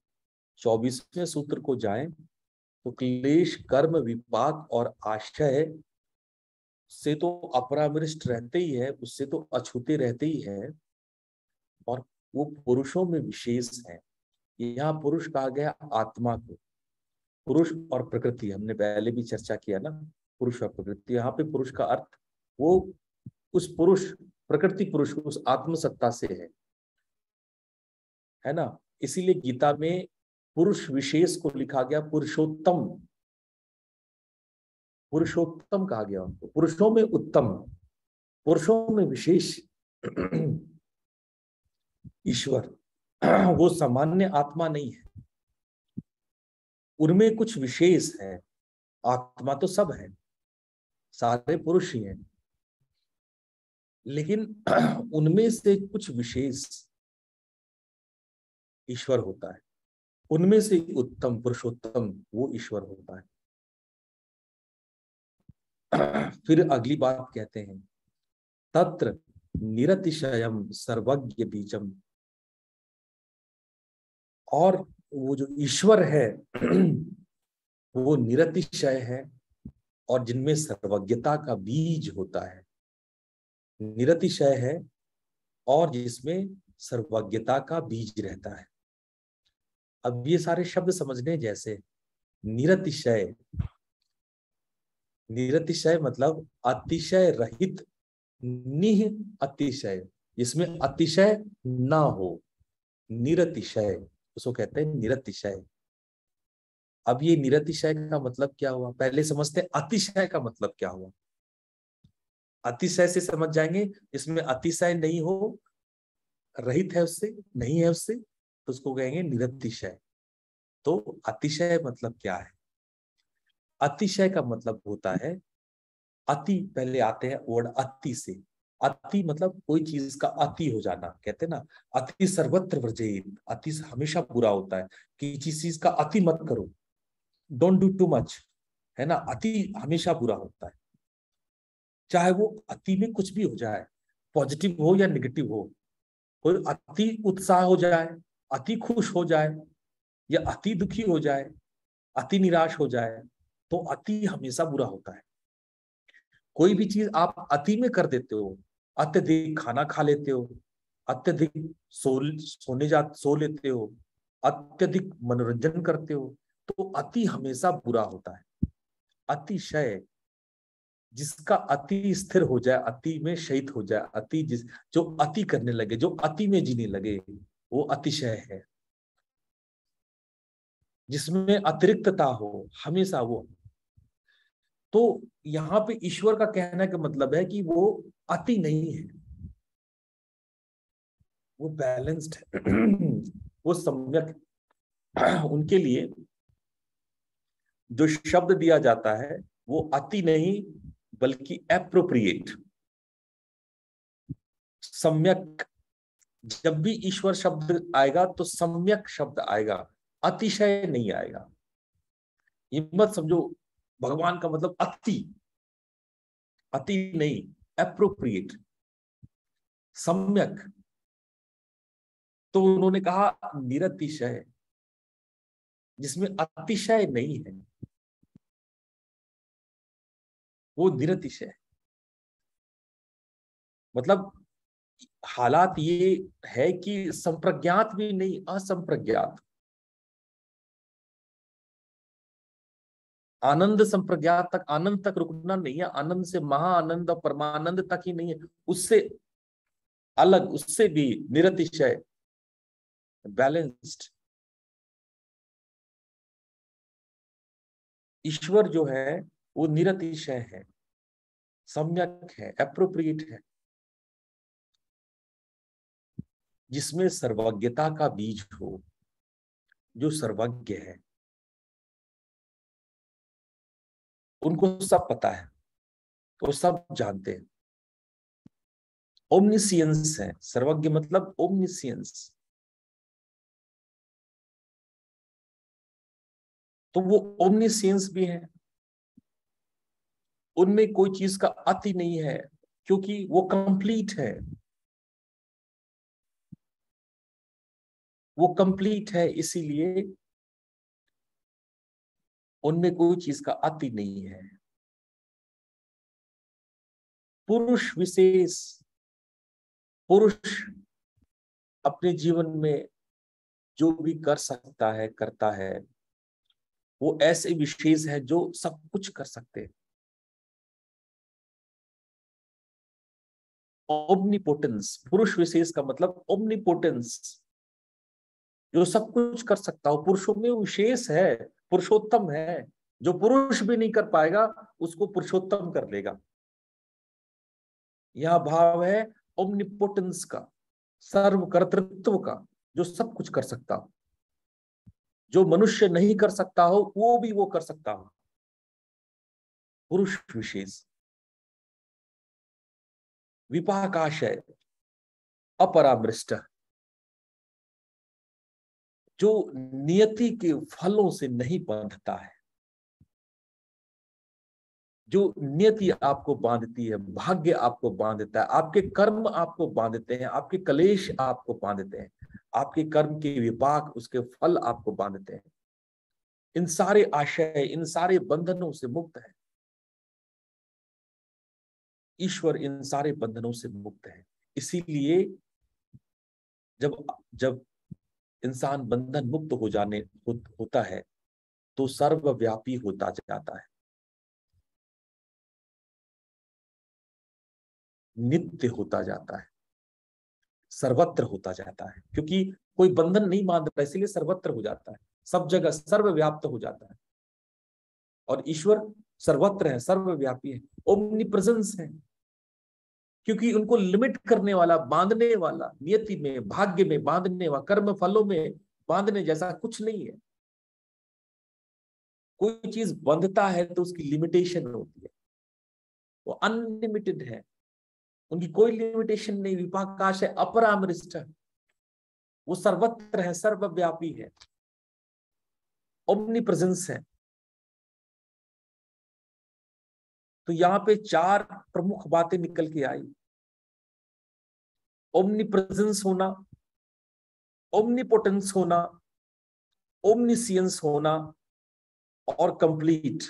24वें सूत्र को जाएं तो क्लेश, कर्म, विपाक और आशय से तो अपरामृष्ट रहते ही है, उससे तो अछूते रहते ही है, और वो पुरुषों में विशेष है। यहाँ पुरुष कहा गया आत्मा को। पुरुष और प्रकृति हमने पहले भी चर्चा किया ना, पुरुष और प्रकृति। यहाँ पे पुरुष का अर्थ वो उस पुरुष, प्रकृति पुरुष, उस आत्मसत्ता से है ना। इसीलिए गीता में पुरुष विशेष को लिखा गया पुरुषोत्तम। पुरुषोत्तम कहा गया उनको, पुरुषों में उत्तम, पुरुषों में विशेष ईश्वर। वो सामान्य आत्मा नहीं है, उनमें कुछ विशेष है। आत्मा तो सब है, सारे पुरुष ही हैं, लेकिन उनमें से कुछ विशेष ईश्वर होता है। उनमें से उत्तम, पुरुषोत्तम वो ईश्वर होता है। फिर अगली बात कहते हैं, तत्र निरतिशयम सर्वज्ञ बीजम। और वो जो ईश्वर है वो निरतिशय है, और जिनमें सर्वज्ञता का बीज होता है। निरतिशय है और जिसमें सर्वज्ञता का बीज रहता है। अब ये सारे शब्द समझने जैसे। निरतिशय, निरतिशय मतलब अतिशय रहित, निह अतिशय, जिसमें अतिशय ना हो, निरतिशय, उसको कहते हैं निरतिशय। अब ये निरतिशय का मतलब क्या हुआ, पहले समझते हैं अतिशय का मतलब क्या हुआ। अतिशय से समझ जाएंगे, जिसमें अतिशय नहीं हो, रहित है उससे, नहीं है उससे, तो उसको कहेंगे निरतिशय। तो अतिशय मतलब क्या है? अतिशय का मतलब होता है, अति, पहले आते हैं वर्ड अति से। अति मतलब कोई चीज का अति हो जाना, कहते हैं ना अति सर्वत्र वर्जेत। अति हमेशा बुरा होता है, कि किसी चीज का अति मत करो, डोंट डू टू मच, है ना। अति हमेशा बुरा होता है, चाहे वो अति में कुछ भी हो जाए, पॉजिटिव हो या नेगेटिव हो। कोई अति उत्साह हो जाए, अति खुश हो जाए, या अति दुखी हो जाए, अति निराश हो जाए, तो अति हमेशा बुरा होता है। कोई भी चीज आप अति में कर देते हो, अत्यधिक खाना खा लेते हो, अत्यधिक सो लेते हो, अत्यधिक मनोरंजन करते हो, तो अति हमेशा बुरा होता है। अतिशय, जिसका अति स्थिर हो जाए, अति में शयित हो जाए, अति जो अति करने लगे, जो अति में जीने लगे, वो अतिशय है। जिसमें अतिरिक्तता हो हमेशा वो। तो यहाँ पे ईश्वर का कहने का मतलब है कि वो अति नहीं है, वो बैलेंस्ड है, वो सम्यक। उनके लिए जो शब्द दिया जाता है वो अति नहीं, बल्कि एप्रोप्रिएट, सम्यक। जब भी ईश्वर शब्द आएगा तो सम्यक शब्द आएगा, अतिशय नहीं आएगा। ये मत समझो भगवान का मतलब अति, अति नहीं, एप्रोप्रिएट, सम्यक। तो उन्होंने कहा निरतिशय, जिसमें अतिशय नहीं है, वो निरतिशय। मतलब हालात ये है कि संप्रज्ञात भी नहीं, असंप्रज्ञात। आनंद संप्रज्ञात तक, आनंद तक रुकना नहीं है, आनंद से महाआनंद और परमानंद तक ही नहीं है, उससे अलग, उससे भी निरतिशय, बैलेंस्ड। ईश्वर जो है वो निरतिशय है, सम्यक है, एप्रोप्रिएट है, जिसमें सर्वज्ञता का बीज हो। जो सर्वज्ञ है उनको सब पता है, वो सब जानते हैं। ओमनिसियंस है, सर्वज्ञ मतलब ओमनिसियंस। तो वो ओमनिसियंस भी है, उनमें कोई चीज का अति नहीं है, क्योंकि वो कंप्लीट है। वो कंप्लीट है, इसीलिए उनमें कोई चीज का अति नहीं है। पुरुष विशेष, पुरुष अपने जीवन में जो भी कर सकता है, करता है, वो ऐसे विशेष है जो सब कुछ कर सकते हैं। ओमनीपोटेंस, पुरुष विशेष का मतलब ओमनीपोटेंस, जो सब कुछ कर सकता हो, पुरुषों में विशेष है, पुरुषोत्तम है। जो पुरुष भी नहीं कर पाएगा उसको पुरुषोत्तम कर लेगा। यह भाव है ओमनिपोटेंस का, सर्वकर्तृत्व का, जो सब कुछ कर सकता हो। जो मनुष्य नहीं कर सकता हो वो भी वो कर सकता हो, पुरुष विशेष। विपाकाशय, अपरामृष्ट, जो नियति के फलों से नहीं बंधता है। जो नियति आपको बांधती है, भाग्य आपको बांधता है, आपके कर्म आपको बांधते हैं, आपके कलेश आपको बांधते हैं, आपके कर्म के विपाक, उसके फल आपको बांधते हैं। इन सारे आशय, इन सारे बंधनों से मुक्त है। ईश्वर इन सारे बंधनों से मुक्त है। इसीलिए जब जब इंसान बंधन मुक्त होता है तो सर्वव्यापी होता जाता है, नित्य होता जाता है, सर्वत्र होता जाता है। क्योंकि कोई बंधन नहीं मान रहा, इसीलिए सर्वत्र हो जाता है, सब जगह सर्वव्याप्त हो जाता है। और ईश्वर सर्वत्र है, सर्वव्यापी है, ओमनी प्रेजेंस है। क्योंकि उनको लिमिट करने वाला, बांधने वाला, नियति में, भाग्य में बांधने वाला, कर्म फलों में बांधने जैसा कुछ नहीं है। कोई चीज बंधता है तो उसकी लिमिटेशन होती है, वो अनलिमिटेड है, उनकी कोई लिमिटेशन नहीं। विपाकाश है, अपरामृष्ट है, वो सर्वत्र है, सर्वव्यापी है, ओमनी प्रेजेंस है। तो यहां पे चार प्रमुख बातें निकल के आई। ओमनी प्रेजेंस होना, ओमनीपोटेंस होना, ओमनिसियंस होना, और कंप्लीट,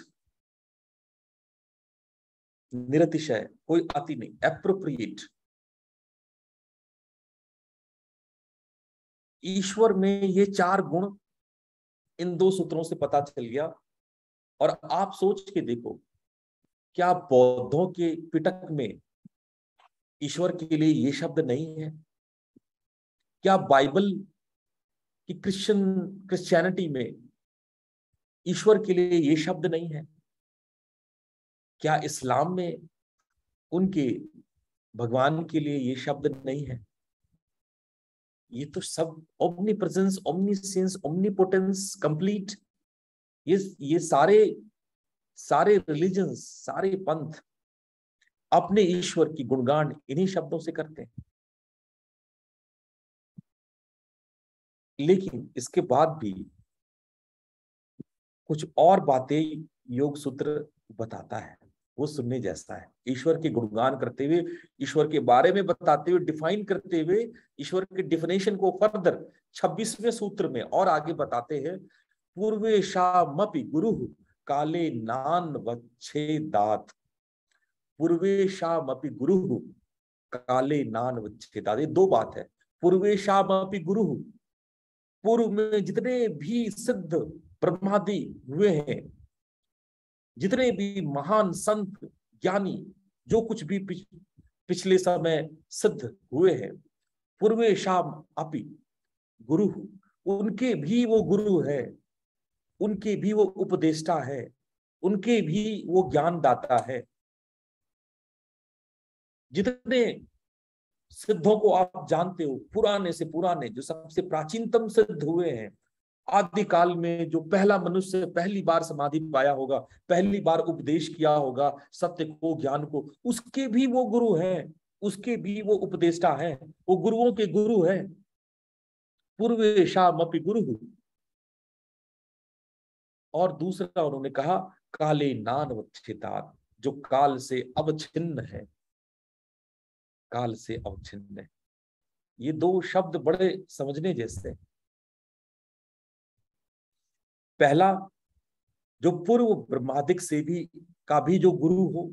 निरतिशय, कोई अति नहीं, एप्रोप्रिएट। ईश्वर में ये चार गुण इन दो सूत्रों से पता चल गया। और आप सोच के देखो, क्या बौद्धों के पिटक में ईश्वर के लिए ये शब्द नहीं है? क्या बाइबल की क्रिश्चियनिटी में ईश्वर के लिए ये शब्द नहीं है? क्या इस्लाम में उनके भगवान के लिए ये शब्द नहीं है? ये तो सब ओमनी प्रेजेंस, ओमनीसेंस, ओमनीपोटेंस, कंप्लीट, ये सारे सारे रिलीजन्स, सारे पंथ अपने ईश्वर की गुणगान इन्हीं शब्दों से करते हैं। लेकिन इसके बाद भी कुछ और बातें योग सूत्र बताता है। वो सुनने जैसा है। ईश्वर के गुणगान करते हुए, ईश्वर के बारे में बताते हुए, डिफाइन करते हुए, ईश्वर के डिफिनेशन को फर्दर 26वें सूत्र में और आगे बताते हैं। पूर्वेशामपि गुरु काले नान वच्छेदात। पूर्वेशामपि गुरु काले नान वच्छेदात। ये दो बात है। पूर्वेशामपि गुरु, पूर्व में जितने भी सिद्ध ब्रह्मादि हुए हैं, जितने भी महान संत ज्ञानी जो कुछ भी पिछले समय सिद्ध हुए हैं, पूर्वेशाम अपि गुरु, उनके भी वो गुरु है, उनके भी वो उपदेष्टा है, उनके भी वो ज्ञान दाता है। जितने सिद्धों को आप जानते हो, पुराने से पुराने, जो सबसे प्राचीनतम सिद्ध हुए हैं, आदि काल में जो पहला मनुष्य पहली बार समाधि पाया होगा, पहली बार उपदेश किया होगा सत्य को, ज्ञान को, उसके भी वो गुरु हैं, उसके भी वो उपदेष्टा हैं, वो गुरुओं के गुरु हैं। पूर्वेशामपि गुरु। और दूसरा उन्होंने कहा काले नानवच्छेदात्, जो काल से अवच्छिन्न है, काल से अवच्छिन्न है। ये दो शब्द बड़े समझने जैसे। पहला, जो पूर्व ब्रह्मादिक से भी का भी जो गुरु हो,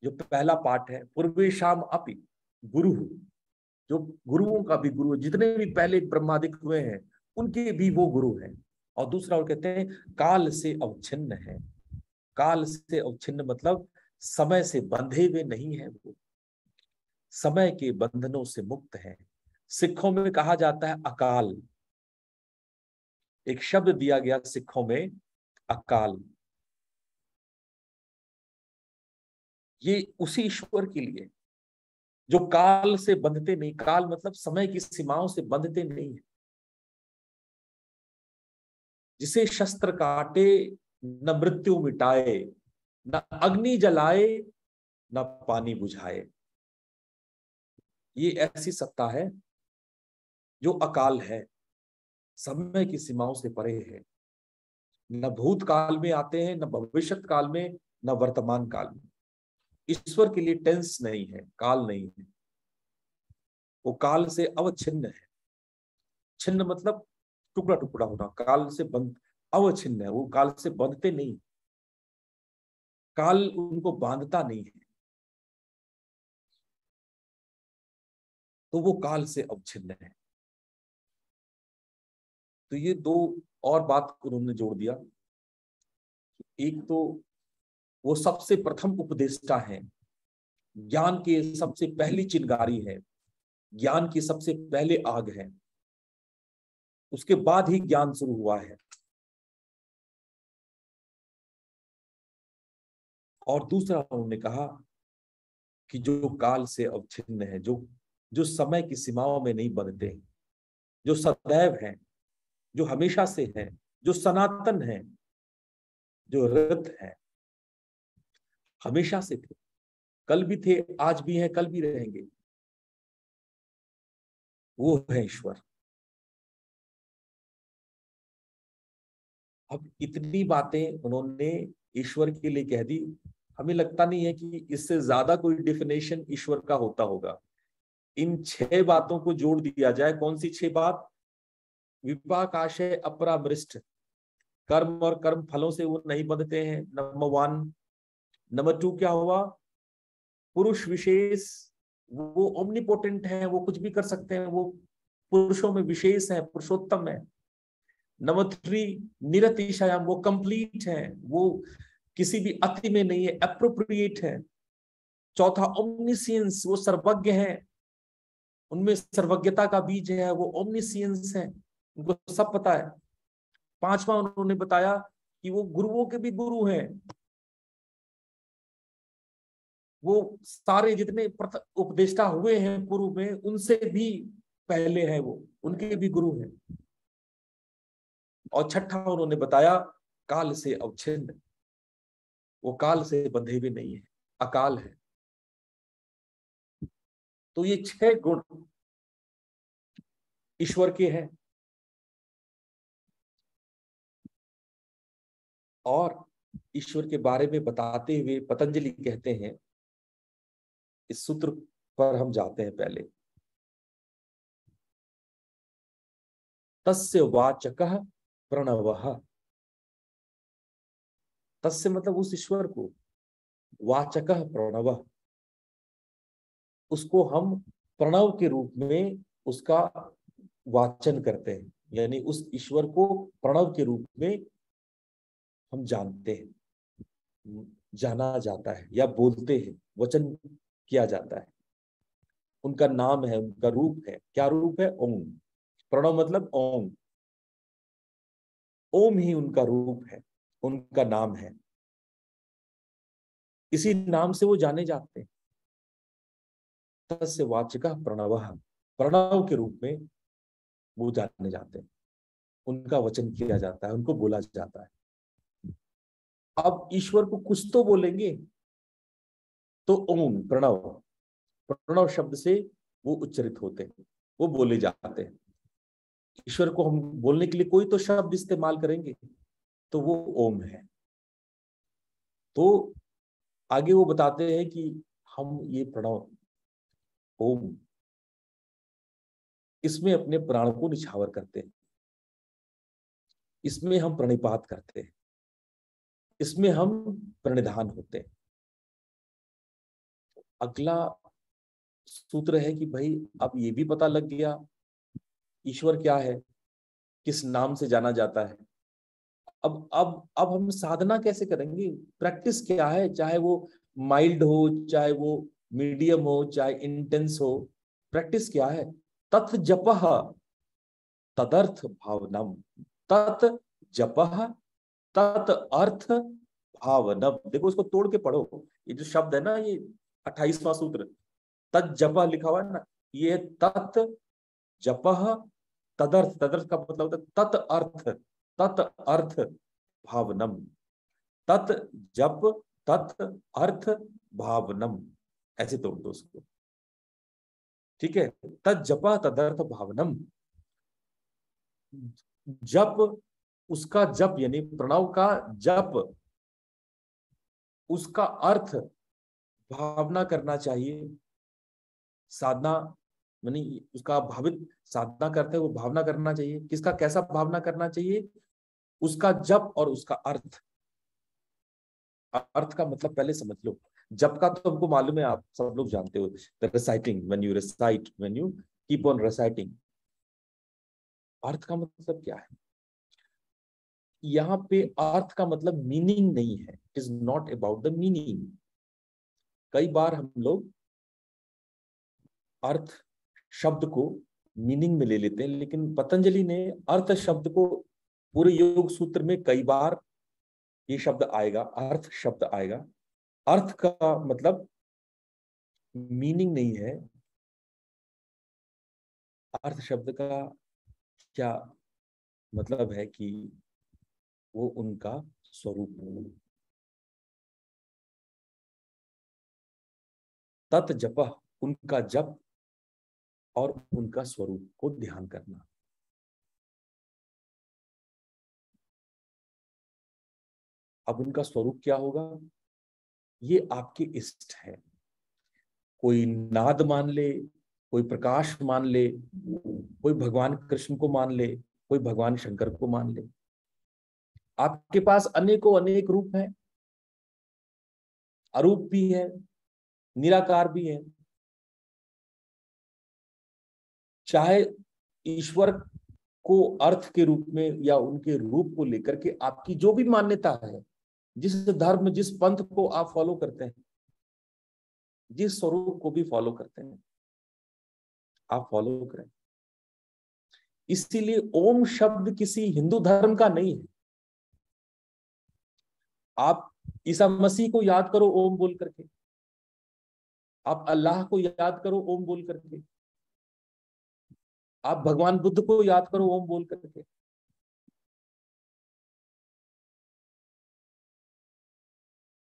जो पहला पाठ है, पूर्वेशाम अपि गुरु, जो गुरुओं का भी गुरु, जितने भी पहले ब्रह्मादिक हुए हैं उनके भी वो गुरु हैं। और दूसरा और कहते हैं काल से अवच्छिन्न है। काल से अवच्छिन्न मतलब समय से बंधे हुए नहीं है, वो समय के बंधनों से मुक्त है। सिखों में कहा जाता है अकाल, एक शब्द दिया गया सिखों में, अकाल। ये उसी ईश्वर के लिए जो काल से बंधते नहीं, काल मतलब समय की सीमाओं से बंधते नहीं है, जिसे शस्त्र काटे न मृत्यु मिटाए, न अग्नि जलाए न पानी बुझाए। ये ऐसी सत्ता है जो अकाल है, समय की सीमाओं से परे है, न भूतकाल में आते हैं, न भविष्य काल में, न वर्तमान काल में। ईश्वर के लिए टेंस नहीं है, काल नहीं है, वो काल से अवच्छिन्न है। छिन्न मतलब टुकड़ा टुकड़ा होना, काल से बंध, अवच्छिन्न है, वो काल से बंधते नहीं, काल उनको बांधता नहीं है, तो वो काल से अवच्छिन्न है। तो ये दो और बात उन्होंने जोड़ दिया। एक तो वो सबसे प्रथम उपदेष्टा है, ज्ञान की सबसे पहली चिंगारी है, ज्ञान की सबसे पहले आग है, उसके बाद ही ज्ञान शुरू हुआ है। और दूसरा उन्होंने कहा कि जो काल से अवच्छिन्न है, जो जो समय की सीमाओं में नहीं बंधते, जो सदैव है, जो हमेशा से है, जो सनातन है, जो रत है, हमेशा से थे, कल भी थे, आज भी हैं, कल भी रहेंगे, वो है ईश्वर। अब इतनी बातें उन्होंने ईश्वर के लिए कह दी, हमें लगता नहीं है कि इससे ज्यादा कोई डिफिनेशन ईश्वर का होता होगा। इन 6 बातों को जोड़ दिया जाए, कौन सी 6 बात? विपाकाशय अपरामृष्ट, कर्म और कर्म फलों से वो नहीं बंधते हैं, नंबर 1। नंबर 2 क्या हुआ? पुरुष विशेष, वो ओमनीपोटेंट है, वो कुछ भी कर सकते हैं, वो पुरुषों में विशेष है, पुरुषोत्तम है। नंबर 3 निरतिशयम, वो कंप्लीट है, वो किसी भी अति में नहीं है, एप्रोप्रिएट है। चौथा ओमनिसियंस, वो सर्वज्ञ है, उनमें सर्वज्ञता का बीज है, वो ओमनिसियंस है, उनको सब पता है। 5वां उन्होंने बताया कि वो गुरुओं के भी गुरु हैं, वो सारे जितने उपदेष्टा हुए हैं पूर्व में, उनसे भी पहले है, वो उनके भी गुरु हैं। और 6वां उन्होंने बताया काल से अवच्छिन्न, वो काल से बंधे हुए नहीं है, अकाल है। तो ये 6 गुण ईश्वर के हैं। और ईश्वर के बारे में बताते हुए पतंजलि कहते हैं, इस सूत्र पर हम जाते हैं पहले। तस्य वाचकः प्रणवः। तस्य मतलब उस ईश्वर को, वाचकः प्रणवः, उसको हम प्रणव के रूप में उसका वाचन करते हैं, यानी उस ईश्वर को प्रणव के रूप में हम जानते हैं, जाना जाता है या बोलते हैं, वचन किया जाता है। उनका नाम है, उनका रूप है। क्या रूप है? ओम। प्रणव मतलब ओम। ओम ही उनका रूप है, उनका नाम है। इसी नाम से वो जाने जाते हैं। तस्य वाचकः प्रणवः, प्रणव के रूप में वो जाने जाते हैं, उनका वचन किया जाता है, उनको बोला जाता है। अब ईश्वर को कुछ तो बोलेंगे, तो ओम प्रणव, प्रणव शब्द से वो उच्चरित होते हैं, वो बोले जाते हैं। ईश्वर को हम बोलने के लिए कोई तो शब्द इस्तेमाल करेंगे, तो वो ओम है। तो आगे वो बताते हैं कि हम ये प्रणव ओम, इसमें अपने प्राण को निछावर करते हैं, इसमें हम प्रणिपात करते हैं, इसमें हम प्रणिधान होते हैं। अगला सूत्र है कि भाई अब ये भी पता लग गया ईश्वर क्या है, किस नाम से जाना जाता है। अब हम साधना कैसे करेंगे? प्रैक्टिस क्या है? चाहे वो माइल्ड हो, चाहे वो मीडियम हो, चाहे इंटेंस हो, प्रैक्टिस क्या है? तत् जपः तदर्थ भावनम। तत् जपः तत् अर्थ भावनम। देखो इसको तोड़ के पढ़ो, ये जो शब्द है ना, ये 28वां सूत्र, तत् जपः लिखा हुआ है ना, ये तत् जपः तदर्थ, तदर्थ का मतलब होता है तत् अर्थ, तत् अर्थ भावनम। तत् जप तत् अर्थ भावनम, ऐसे तोड़ दो उसको। ठीक है, तत् जप तदर्थ भावनम। जप, उसका जप यानी प्रणव का जप, उसका अर्थ भावना करना चाहिए। साधना यानी उसका भावित, साधना करते हैं वो भावना करना चाहिए। किसका, कैसा भावना करना चाहिए? उसका जप और उसका अर्थ। अर्थ का मतलब पहले समझ लो। जप का तो हमको मालूम है, आप सब लोग जानते हो, reciting, when you recite, when you keep on reciting. अर्थ का मतलब क्या है? यहाँ पे अर्थ का मतलब मीनिंग नहीं है, it is not about the meaning. कई बार हम लोग अर्थ शब्द को मीनिंग में ले लेते हैं, लेकिन पतंजलि ने अर्थ शब्द को, पूरे योग सूत्र में कई बार ये शब्द आएगा, अर्थ शब्द आएगा। अर्थ का मतलब मीनिंग नहीं है। अर्थ शब्द का क्या मतलब है कि वो उनका स्वरूप है। तत् जप, उनका जप और उनका स्वरूप को ध्यान करना। अब उनका स्वरूप क्या होगा? ये आपके इष्ट है। कोई नाद मान ले, कोई प्रकाश मान ले, कोई भगवान कृष्ण को मान ले, कोई भगवान शंकर को मान ले। आपके पास अनेकों अनेक रूप हैं, अरूप भी है, निराकार भी है। चाहे ईश्वर को अर्थ के रूप में या उनके रूप को लेकर के आपकी जो भी मान्यता है, जिस धर्म, जिस पंथ को आप फॉलो करते हैं, जिस स्वरूप को भी फॉलो करते हैं, आप फॉलो करें। इसीलिए ओम शब्द किसी हिंदू धर्म का नहीं है। आप ईसा मसीह को याद करो ओम बोल करके, आप अल्लाह को याद करो ओम बोल करके, आप भगवान बुद्ध को याद करो ओम बोल करके।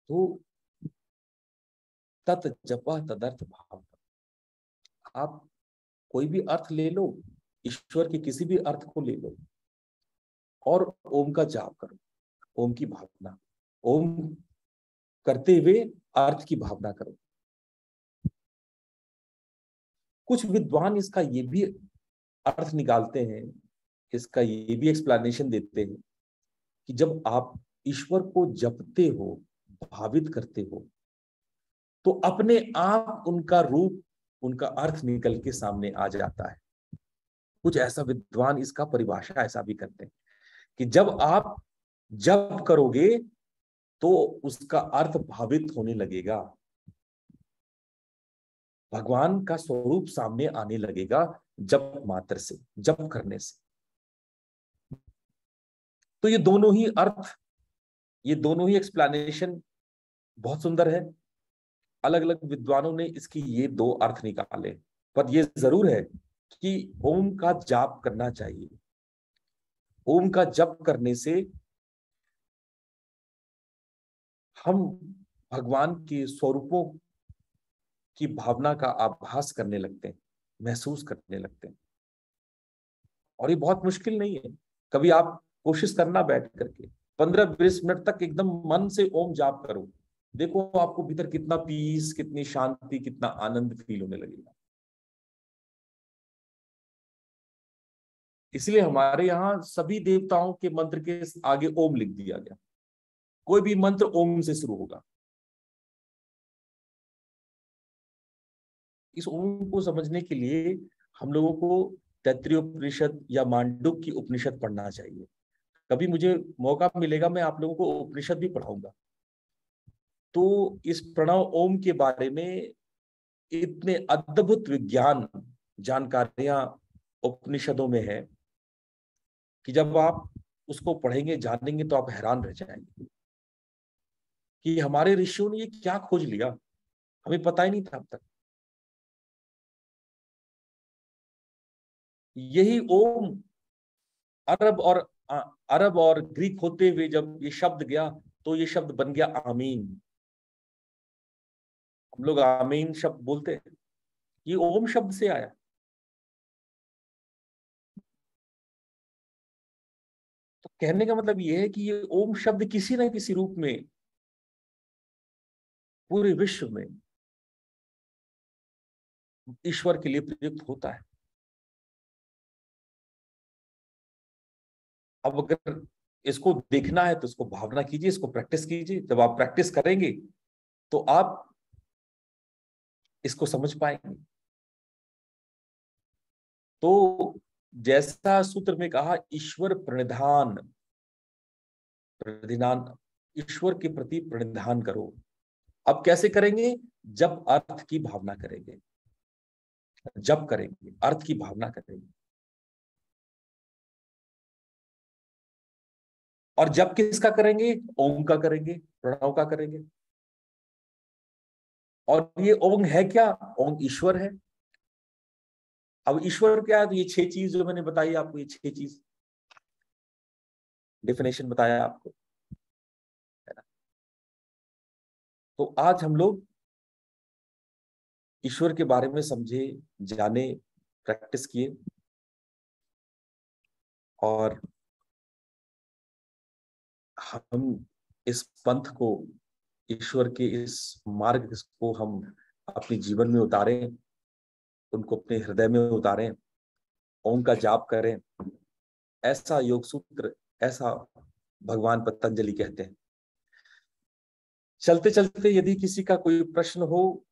तो तत् जपा तदर्थ भाव। आप कोई भी अर्थ ले लो, ईश्वर के किसी भी अर्थ को ले लो और ओम का जाप करो, ओम की भावना। ओम करते हुए अर्थ की भावना करो। कुछ विद्वान इसका ये भी अर्थ निकालते हैं, इसका ये भी एक्सप्लेनेशन देते हैं कि जब आप ईश्वर को जपते हो, भावित करते हो, तो अपने आप उनका रूप, उनका अर्थ निकल के सामने आ जाता है। कुछ ऐसा विद्वान इसका परिभाषा ऐसा भी करते हैं कि जब आप जप करोगे तो उसका अर्थ भावित होने लगेगा, भगवान का स्वरूप सामने आने लगेगा जप मात्र से, जप करने से। तो ये दोनों ही अर्थ, ये दोनों ही एक्सप्लेनेशन बहुत सुंदर है। अलग अलग विद्वानों ने इसकी ये दो अर्थ निकाले, पर ये जरूर है कि ओम का जाप करना चाहिए। ओम का जप करने से हम भगवान के स्वरूपों की भावना का आभास करने लगते हैं, महसूस करने लगते हैं। और ये बहुत मुश्किल नहीं है। कभी आप कोशिश करना, बैठ करके 15-20 मिनट तक एकदम मन से ओम जाप करो, देखो आपको भीतर कितना पीस, कितनी शांति, कितना आनंद फील होने लगेगा। इसलिए हमारे यहाँ सभी देवताओं के मंत्र के आगे ओम लिख दिया गया। कोई भी मंत्र ओम से शुरू होगा। इस ओम को समझने के लिए हम लोगों को तैत्तिरीय उपनिषद या मांडुक्य की उपनिषद पढ़ना चाहिए। कभी मुझे मौका मिलेगा, मैं आप लोगों को उपनिषद भी पढ़ाऊंगा। तो इस प्रणव ओम के बारे में इतने अद्भुत विज्ञान, जानकारियां उपनिषदों में है कि जब आप उसको पढ़ेंगे, जानेंगे, तो आप हैरान रह जाएंगे कि हमारे ऋषियों ने ये क्या खोज लिया, हमें पता ही नहीं था अब तक। यही ओम अरब और ग्रीक होते हुए जब ये शब्द गया, तो ये शब्द बन गया आमीन। हम लोग आमीन शब्द बोलते हैं, ये ओम शब्द से आया। तो कहने का मतलब ये है कि ये ओम शब्द किसी न किसी रूप में पूरे विश्व में ईश्वर के लिए प्रयुक्त होता है। अब अगर इसको देखना है तो इसको भावना कीजिए, इसको प्रैक्टिस कीजिए। जब आप प्रैक्टिस करेंगे तो आप इसको समझ पाएंगे। तो जैसा सूत्र में कहा, ईश्वर प्रणिधान, प्रतिधान, ईश्वर के प्रति प्रणिधान करो। अब कैसे करेंगे? जब अर्थ की भावना करेंगे, जब करेंगे, अर्थ की भावना करेंगे। और जब किसका करेंगे? ओम का करेंगे, प्रणव का करेंगे। और ये ओम है क्या? ओम ईश्वर है। अब ईश्वर क्या है? तो ये 6 चीज जो मैंने बताई आपको, ये 6 चीज डेफिनेशन बताया आपको, है ना? तो आज हम लोग ईश्वर के बारे में समझे, जाने, प्रैक्टिस किए, और हम इस पंथ को, ईश्वर के इस मार्ग को हम अपने जीवन में उतारें, उनको अपने हृदय में उतारें, ओम का जाप करें। ऐसा योग सूत्र, ऐसा भगवान पतंजलि कहते हैं। चलते चलते यदि किसी का कोई प्रश्न हो,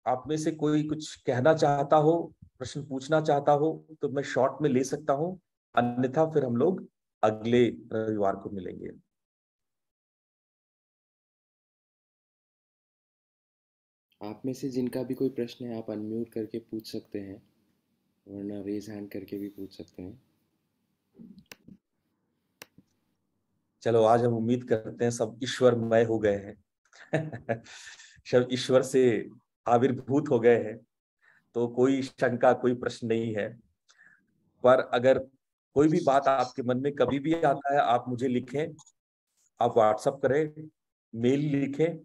आप में से कोई कुछ कहना चाहता हो, प्रश्न पूछना चाहता हो, तो मैं शॉर्ट में ले सकता हूं, अन्यथा फिर हम लोग अगले रविवार को मिलेंगे। आप में से जिनका भी कोई प्रश्न है आप अनम्यूट करके पूछ सकते हैं, वरना रेज हैंड करके भी पूछ सकते हैं। चलो, आज हम उम्मीद करते हैं सब ईश्वरमय हो गए हैं सब ईश्वर से आविर्भूत हो गए हैं। तो कोई शंका, कोई प्रश्न नहीं है। पर अगर कोई भी बात आपके मन में कभी भी आता है, आप मुझे लिखें, आप व्हाट्सअप करें, मेल लिखें।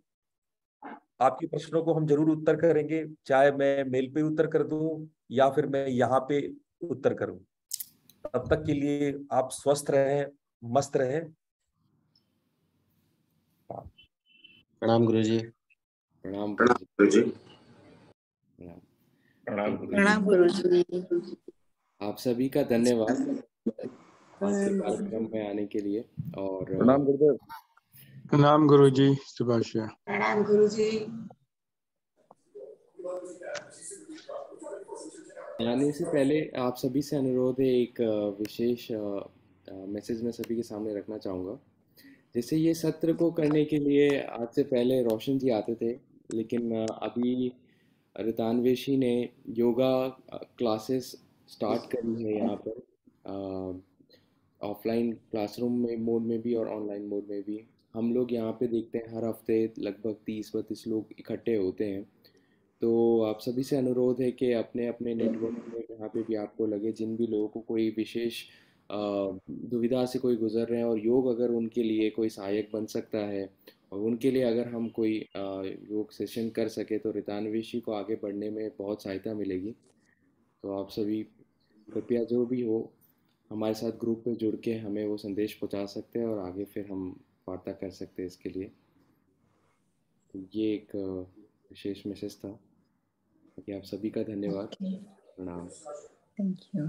आपके प्रश्नों को हम जरूर उत्तर करेंगे, चाहे मैं मेल पे उत्तर कर दूं या फिर मैं यहाँ पे उत्तर करूं। तब तक के लिए आप स्वस्थ रहें, मस्त रहें। प्रणाम गुरुजी। प्रणाम गुरुजी। प्रणाम। प्रणाम गुरुजी। आप सभी का धन्यवाद आज के कार्यक्रम में आने के लिए। और प्रणाम गुरुदेव। प्रणाम गुरुजी। शुभाशय। प्रणाम गुरुजी। आने से पहले आप सभी से अनुरोध है, एक विशेष मैसेज मैं सभी के सामने रखना चाहूँगा। जैसे ये सत्र को करने के लिए आज से पहले रोशन जी आते थे, लेकिन अभी रितान्वेशी ने योगा क्लासेस स्टार्ट करी है यहाँ पर, ऑफलाइन क्लासरूम में मोड में भी और ऑनलाइन मोड में भी। हम लोग यहाँ पे देखते हैं हर हफ्ते लगभग 30-32 लोग इकट्ठे होते हैं। तो आप सभी से अनुरोध है कि अपने अपने नेटवर्क में जहाँ पे भी आपको लगे, जिन भी लोगों को कोई विशेष दुविधा से कोई गुजर रहे हैं और योग अगर उनके लिए कोई सहायक बन सकता है और उनके लिए अगर हम कोई योग सेशन कर सके तो रितान्वेशी को आगे बढ़ने में बहुत सहायता मिलेगी। तो आप सभी कृपया जो भी हो हमारे साथ ग्रुप में जुड़ के हमें वो संदेश पहुंचा सकते हैं और आगे फिर हम वार्ता कर सकते हैं इसके लिए। तो ये एक विशेष मैसेज था। बाकी आप सभी का धन्यवाद। Okay. प्रणाम। Thank you.